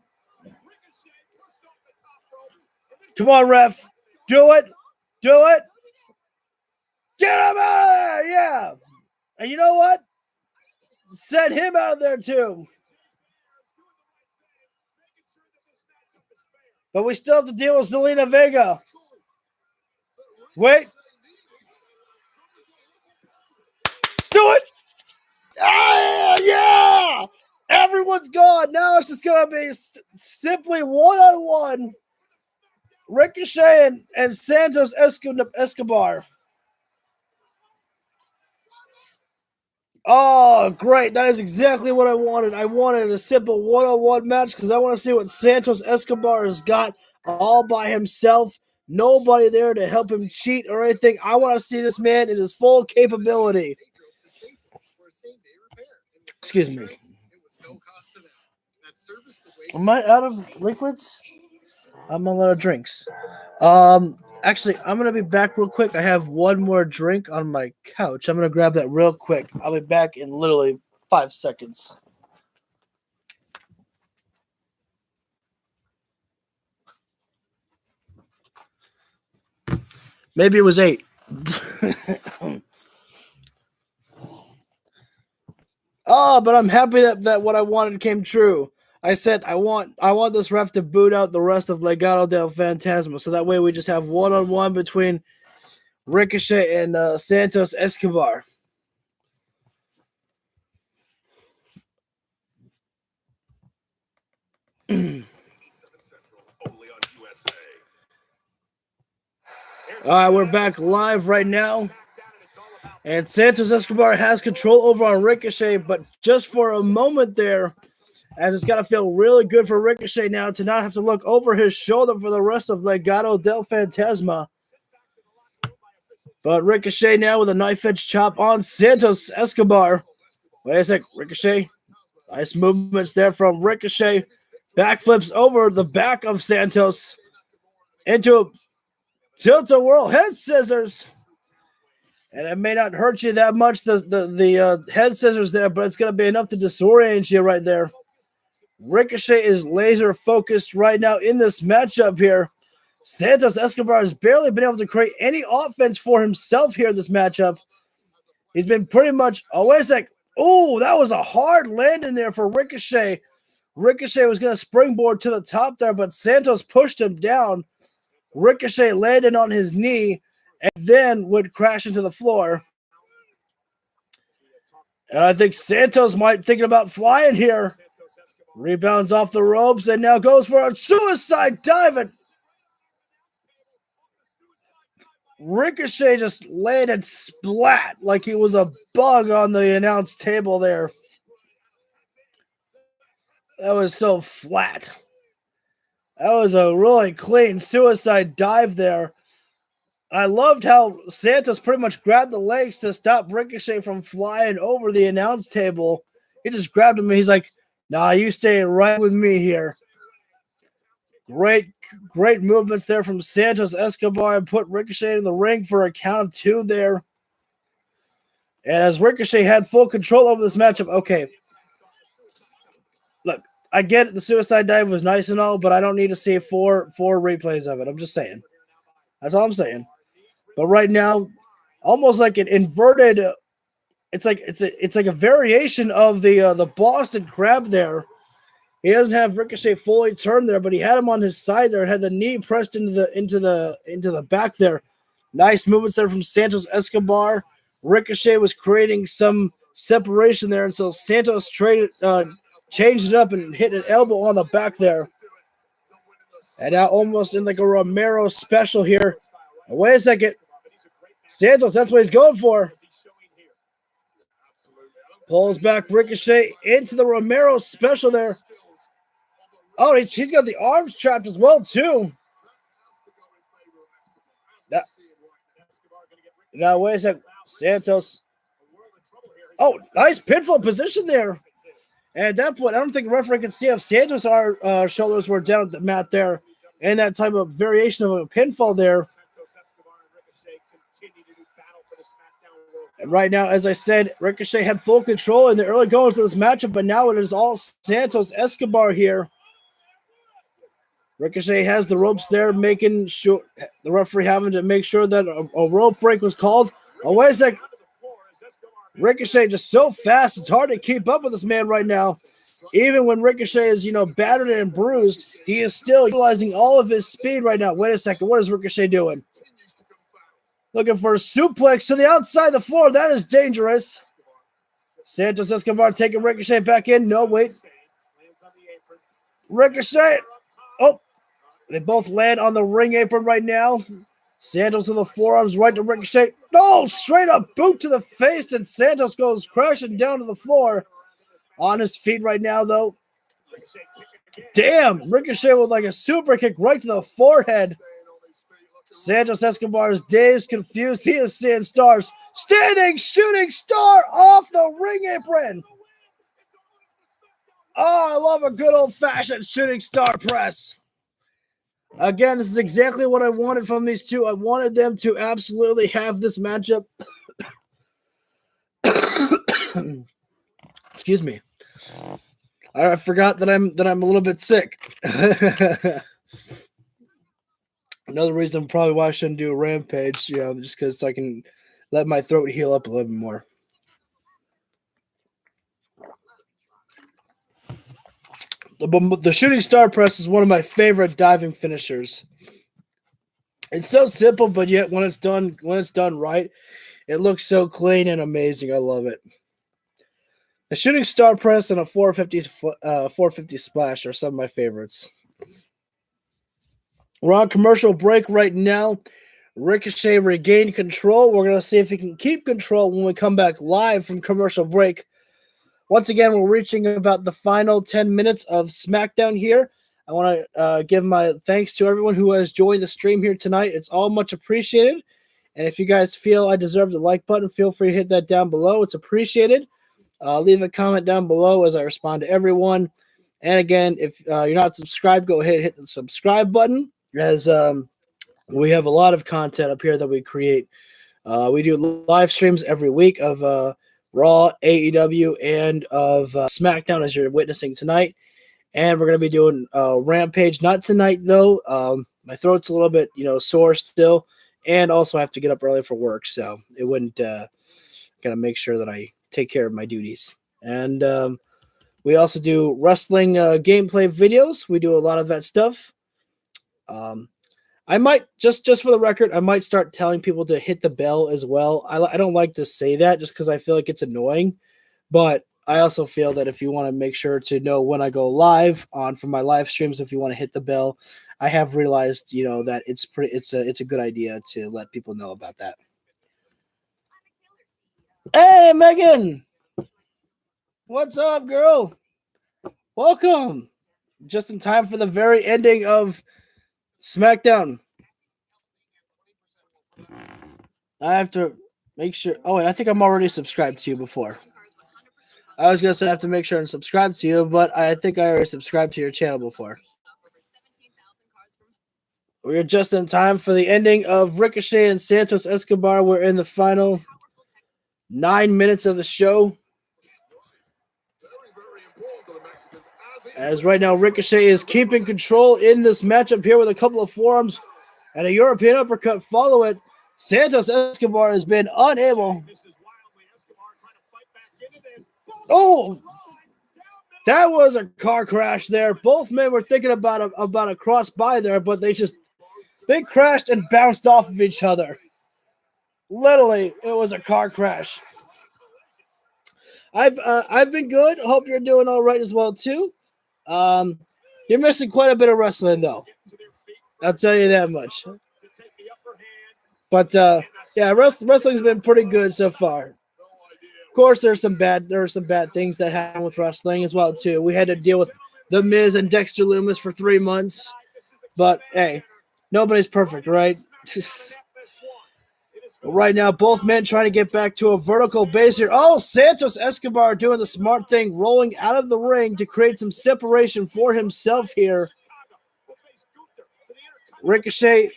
S1: Come on, ref. Do it. Do it. Get him out of there. Yeah. And you know what? Send him out of there too. But we still have to deal with Zelina Vega. Wait. Do it. Ah, yeah. Everyone's gone. Now it's just going to be simply one-on-one. Ricochet and Santos Escobar. Oh, great. That is exactly what I wanted. I wanted a simple one-on-one match because I want to see what Santos Escobar has got all by himself. Nobody there to help him cheat or anything. I want to see this man in his full capability. Excuse me. Am I out of liquids? I'm a lot of drinks. Actually, I'm going to be back real quick. I have one more drink on my couch. I'm going to grab that real quick. I'll be back in literally 5 seconds. Maybe it was 8. But I'm happy that what I wanted came true. I said I want this ref to boot out the rest of Legado del Fantasma, so that way we just have one-on-one between Ricochet and Santos Escobar. All right, we're back live right now. And Santos Escobar has control over on Ricochet, but just for a moment there, as it's got to feel really good for Ricochet now to not have to look over his shoulder for the rest of Legado del Fantasma. But Ricochet now with a knife-edge chop on Santos Escobar. Wait a sec, Ricochet. Nice movements there from Ricochet. Backflips over the back of Santos into a tilt-a-whirl head scissors. And it may not hurt you that much, the head scissors there, but it's going to be enough to disorient you right there. Ricochet is laser focused right now in this matchup here. Santos Escobar has barely been able to create any offense for himself here in this matchup. He's been pretty much, oh, wait a sec. Oh, that was a hard landing there for Ricochet. Ricochet was going to springboard to the top there, but Santos pushed him down. Ricochet landed on his knee and then would crash into the floor. And I think Santos might thinking about flying here. Rebounds off the ropes and now goes for a suicide dive. And Ricochet just landed splat like he was a bug on the announce table there. That was so flat. That was a really clean suicide dive there. I loved how Santos pretty much grabbed the legs to stop Ricochet from flying over the announce table. He just grabbed him and he's like, nah, you stay right with me here. Great movements there from Santos Escobar and put Ricochet in the ring for a count of 2 there. And as Ricochet had full control over this matchup, okay. Look, I get it, the suicide dive was nice and all, but I don't need to see four replays of it. I'm just saying. That's all I'm saying. But right now, almost like an inverted, it's like a variation of the Boston Crab there. He doesn't have Ricochet fully turned there, but he had him on his side there and had the knee pressed into the back there. Nice movements there from Santos Escobar. Ricochet was creating some separation there until Santos changed it up and hit an elbow on the back there. And now almost in like a Romero special here. And wait a second. Santos, that's what he's going for. Pulls back Ricochet into the Romero special there. Oh, he's got the arms trapped as well, too. Now, wait a second. Santos. Oh, nice pinfall position there. And at that point, I don't think the referee could see if Santos' shoulders were down at the mat there. And that type of variation of a pinfall there. And right now, as I said, Ricochet had full control in the early goings of this matchup, but now it is all Santos Escobar here. Ricochet has the ropes there, making sure the referee having to make sure that a rope break was called. Oh, wait a sec. Ricochet just so fast, it's hard to keep up with this man right now. Even when Ricochet is, battered and bruised, he is still utilizing all of his speed right now. Wait a second. What is Ricochet doing? Looking for a suplex to the outside of the floor. That is dangerous. Santos Escobar taking Ricochet back in. No, wait. Ricochet. Oh, they both land on the ring apron right now. Santos with the forearms right to Ricochet. No, straight up boot to the face, and Santos goes crashing down to the floor. On his feet right now, though. Damn, Ricochet with like a super kick right to the forehead. Santos Escobar is dazed, confused. He is seeing stars. Standing shooting star off the ring apron. Oh, I love a good old-fashioned shooting star press. Again, this is exactly what I wanted from these two. I wanted them to absolutely have this matchup. Excuse me. I forgot that I'm a little bit sick. Another reason probably why I shouldn't do a rampage, just because I can let my throat heal up a little bit more. The shooting star press is one of my favorite diving finishers. It's so simple, but yet when it's done right, it looks so clean and amazing. I love it. The shooting star press and a 450 splash are some of my favorites. We're on commercial break right now. Ricochet regained control. We're going to see if he can keep control when we come back live from commercial break. Once again, we're reaching about the final 10 minutes of SmackDown here. I want to give my thanks to everyone who has joined the stream here tonight. It's all much appreciated. And if you guys feel I deserve the like button, feel free to hit that down below. It's appreciated. Leave a comment down below as I respond to everyone. And again, if you're not subscribed, go ahead and hit the subscribe button, as we have a lot of content up here that we create. We do live streams every week of Raw, AEW, and of SmackDown, as you're witnessing tonight. And we're going to be doing Rampage, not tonight, though. My throat's a little bit, sore still. And also I have to get up early for work, so it wouldn't got to make sure that I take care of my duties. And we also do wrestling gameplay videos. We do a lot of that stuff. I might, just for the record, I might start telling people to hit the bell as well. I don't like to say that just because I feel like it's annoying. But I also feel that if you want to make sure to know when I go live from my live streams, if you want to hit the bell, I have realized, that it's a good idea to let people know about that. Hey, Megan! What's up, girl? Welcome! Just in time for the very ending of SmackDown. I have to make sure. Oh, wait, I think I'm already subscribed to you before. I was going to say I have to make sure and subscribe to you, but I think I already subscribed to your channel before. We're just in time for the ending of Ricochet and Santos Escobar. We're in the final 9 minutes of the show. As right now, Ricochet is keeping control in this matchup here with a couple of forearms and a European uppercut. Follow it. Santos Escobar has been unable. Oh, that was a car crash there. Both men were thinking about a cross by there, but they crashed and bounced off of each other. Literally, it was a car crash. I've been good. Hope you're doing all right as well too. You're missing quite a bit of wrestling though. I'll tell you that much. But yeah, wrestling's been pretty good so far. Of course, there are some bad things that happen with wrestling as well too. We had to deal with The Miz and Dexter Lumis for 3 months, but hey, nobody's perfect, right? Right now, both men trying to get back to a vertical base here. Oh, Santos Escobar doing the smart thing, rolling out of the ring to create some separation for himself here. Ricochet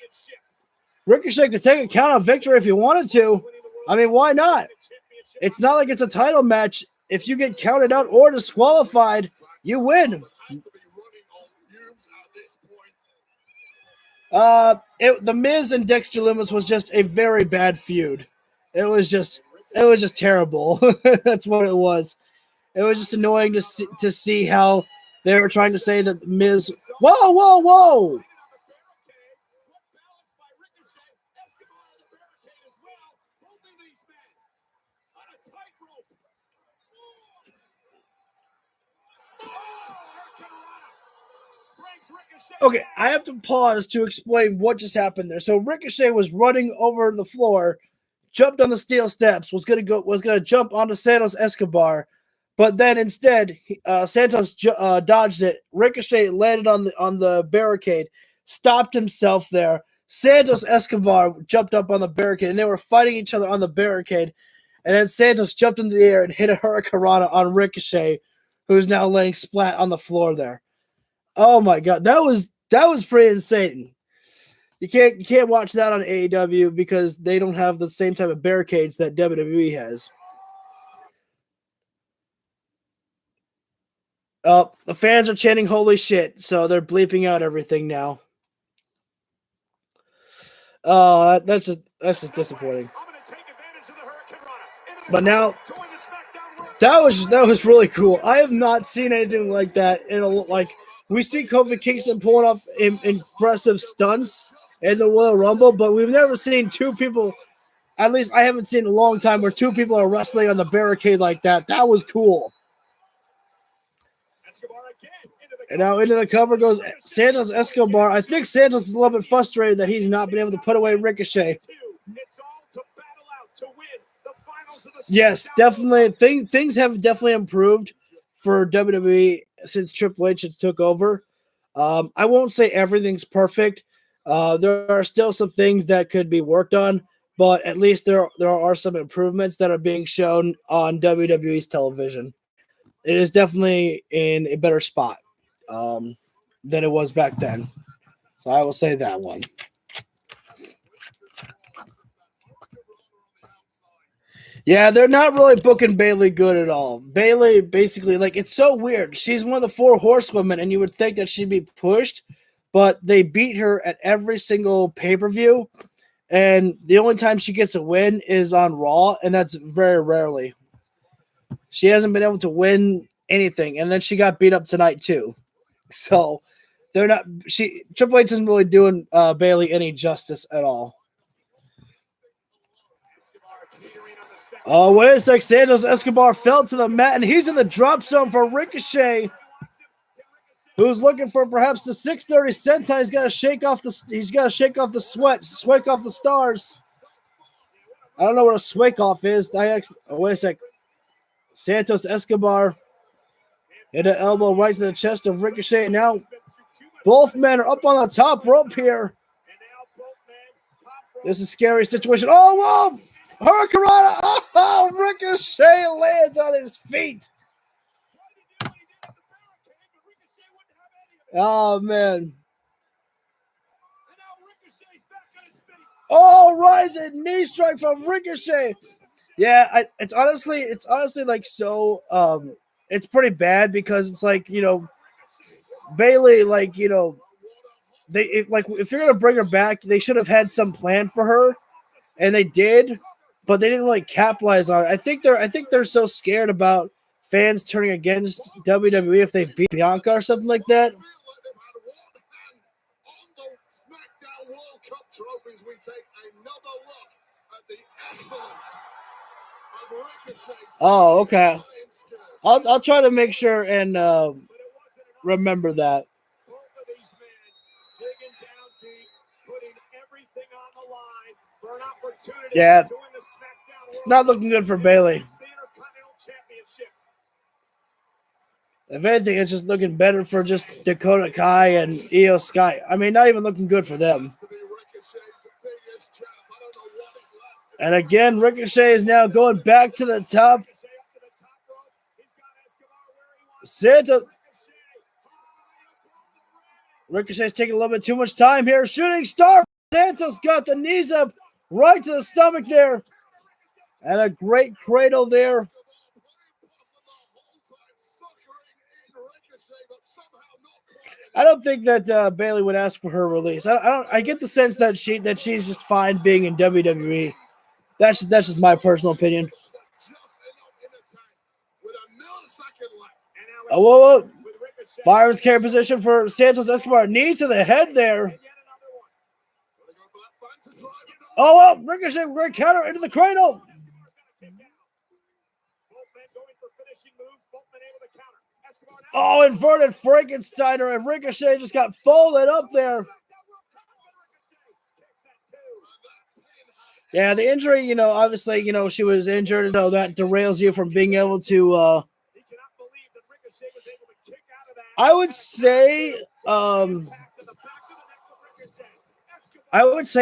S1: could take a count of victory if he wanted to. I mean, why not? It's not like it's a title match. If you get counted out or disqualified, you win. The Miz and Dexter Lumis was just a very bad feud. It was just terrible. That's what it was. It was just annoying to see how they were trying to say that the Miz. Whoa! Okay, I have to pause to explain what just happened there. So Ricochet was running over the floor, jumped on the steel steps, was gonna jump onto Santos Escobar, but then instead Santos dodged it. Ricochet landed on the barricade, stopped himself there. Santos Escobar jumped up on the barricade, and they were fighting each other on the barricade. And then Santos jumped into the air and hit a hurricanrana on Ricochet, who is now laying splat on the floor there. Oh my god, that was pretty insane. You can't watch that on AEW because they don't have the same type of barricades that WWE has. Oh, the fans are chanting "Holy shit!" So they're bleeping out everything now. Oh, that's just disappointing. But now, that was really cool. I have not seen anything like that we see Kofi Kingston pulling off impressive stunts in the Royal Rumble, but we've never seen two people. At least I haven't seen in a long time where two people are wrestling on the barricade like that. That was cool. And now into the cover goes Santos Escobar. I think Santos is a little bit frustrated that he's not been able to put away Ricochet. Yes, definitely. Things have definitely improved for WWE since Triple H took over. I won't say everything's perfect. There are still some things that could be worked on, but at least there are some improvements that are being shown on WWE's television. It is definitely in a better spot than it was back then. So I will say that one. Yeah, they're not really booking Bayley good at all. Bayley basically, it's so weird. She's one of the 4 horsewomen, and you would think that she'd be pushed, but they beat her at every single pay-per-view, and the only time she gets a win is on Raw, and that's very rarely. She hasn't been able to win anything, and then she got beat up tonight too. So Triple H isn't really doing Bayley any justice at all. Oh, wait a sec. Santos Escobar fell to the mat, and he's in the drop zone for Ricochet, who's looking for perhaps the 630 senton. He's got to shake off the sweat, swake off the stars. I don't know what a swake off is. Wait a sec. Santos Escobar hit an elbow right to the chest of Ricochet. Now both men are up on the top rope here. This is a scary situation. Oh, whoa! Hurricanrana! Oh, Ricochet lands on his feet. Oh, man. Oh, rising knee strike from Ricochet. Yeah, it's honestly so it's pretty bad because it's Bayley, if you're gonna bring her back, they should have had some plan for her, and they did, but they didn't really capitalize on it. I think they're so scared about fans turning against WWE if they beat Bianca or something like that.
S8: We take another look at the excellence of Ricochet's.
S1: Oh, okay. I'll try to make sure and remember that.
S8: Both of these men digging down deep, putting everything on the line for an opportunity
S1: Yeah,
S8: to win the Smackdown
S1: it's not looking good for Bayley.
S8: the Intercontinental Championship.
S1: If anything, it's just looking better for just Dakota Kai and Io Sky. I mean, not even looking good for them. And again, Ricochet is now going back to the top. Ricochet's taking a little bit too much time here. Shooting star. Santos got the knees up right to the stomach there. And a great cradle there. I don't think that Bayley would ask for her release. I get the sense that she's just fine being in WWE. That's just my personal opinion. Oh, whoa. Fireman's carry position for Santos Escobar. Knee to the head there. Oh, well, Ricochet, great counter into the cradle. Oh, inverted Frankensteiner, and Ricochet just got folded up there. Yeah, the injury, obviously, she was injured, so that derails you from being able to, I would say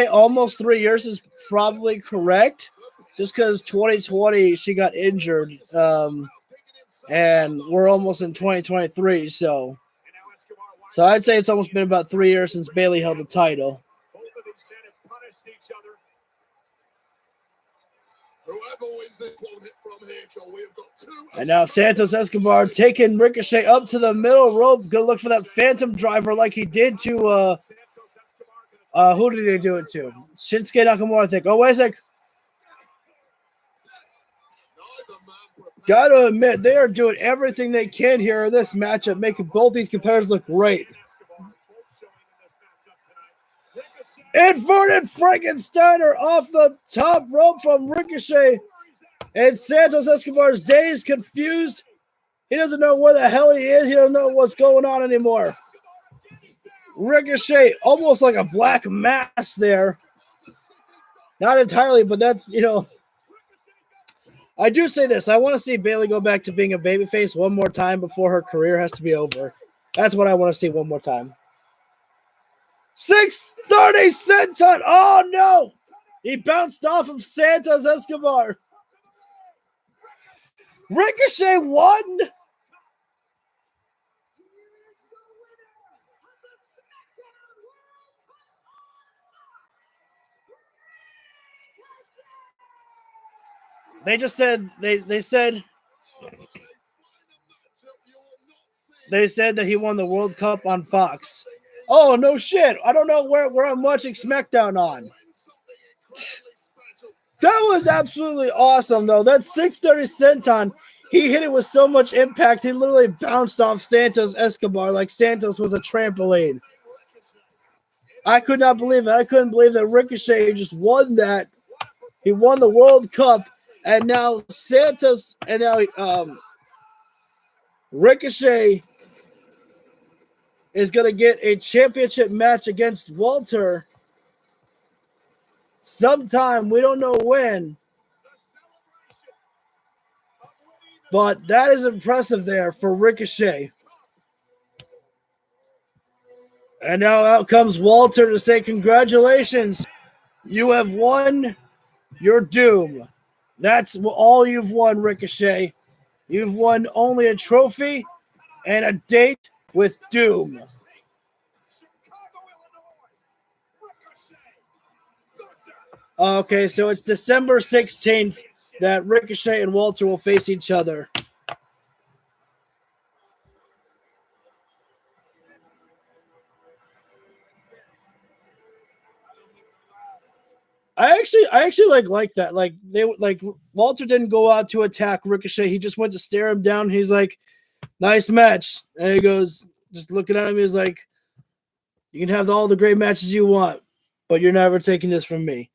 S1: almost 3 years is probably correct, just because 2020 she got injured, and we're almost in 2023, so I'd say it's almost been about 3 years since Bayley held the title. And now Santos Escobar taking Ricochet up to the middle rope. Gonna look for that phantom driver like he did to who did he do it to? Shinsuke Nakamura, I think. Oh, wait a sec. Gotta admit, they are doing everything they can here in this matchup, making both these competitors look great. Inverted Frankensteiner off the top rope from Ricochet. And Santos Escobar's dazed, confused. He doesn't know where the hell he is. He doesn't know what's going on anymore. Ricochet, almost like a black mass there. Not entirely, but that's, I do say this. I want to see Bayley go back to being a babyface one more time before her career has to be over. That's what I want to see one more time. 630 senton. Oh, no. He bounced off of Santos Escobar. Ricochet won. They just said they said that he won the World Cup on Fox. Oh, no shit. I don't know where I'm watching SmackDown on. That was absolutely awesome, though. That 630 senton, he hit it with so much impact. He literally bounced off Santos Escobar like Santos was a trampoline. I could not believe it. I couldn't believe that Ricochet just won that. He won the World Cup, and now Ricochet is going to get a championship match against Walter sometime. We don't know when. But that is impressive there for Ricochet. And now out comes Walter to say congratulations. You have won your doom. That's all you've won, Ricochet. You've won only a trophy and a date with Doom. Okay, so it's December 16th that Ricochet and Walter will face each other. I actually like that. Like Walter didn't go out to attack Ricochet. He just went to stare him down. He's like, nice match. And he goes, just looking at him, he's like, you can have all the great matches you want, but you're never taking this from me.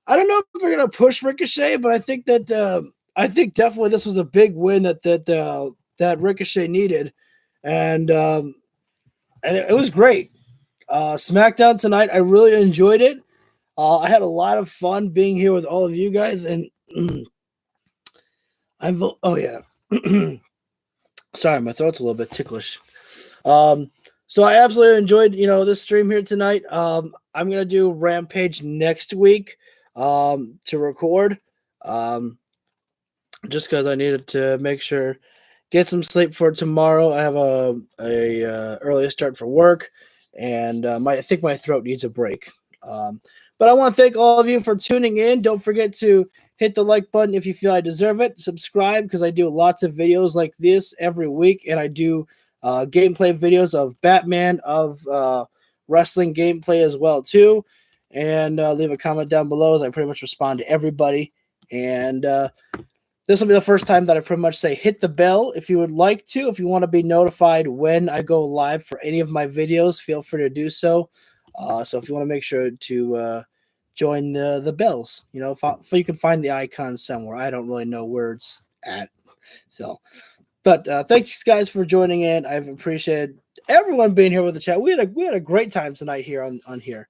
S1: I don't know if we're gonna push Ricochet, but I think definitely this was a big win that Ricochet needed, and it was great. SmackDown tonight, I really enjoyed it. I had a lot of fun being here with all of you guys, and sorry, my throat's a little bit ticklish. So I absolutely enjoyed, this stream here tonight. I'm gonna do Rampage next week to record, just because I needed to make sure get some sleep for tomorrow. I have a early start for work, and I think my throat needs a break. But I want to thank all of you for tuning in. Don't forget to hit the like button if you feel I deserve it. Subscribe, because I do lots of videos like this every week, and I do gameplay videos of Batman, of wrestling gameplay as well too. And leave a comment down below, as I pretty much respond to everybody. And this will be the first time that I pretty much say hit the bell if you would like to. If you want to be notified when I go live for any of my videos, feel free to do so. So if you want to make sure to join the bells, if you can find the icon somewhere. I don't really know where it's at. So, But thanks, guys, for joining in. I've appreciated everyone being here with the chat. We had a great time tonight here on here.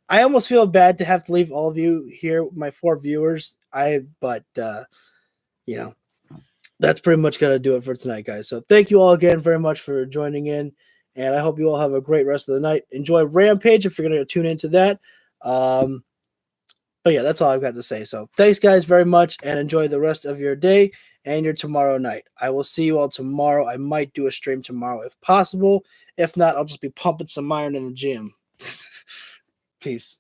S1: I almost feel bad to have to leave all of you here, my 4 viewers. But that's pretty much gonna do it for tonight, guys. So thank you all again very much for joining in, and I hope you all have a great rest of the night. Enjoy Rampage if you're gonna tune into that. But yeah, that's all I've got to say. So thanks, guys, very much, and enjoy the rest of your day and your tomorrow night. I will see you all tomorrow. I might do a stream tomorrow if possible. If not, I'll just be pumping some iron in the gym. Peace.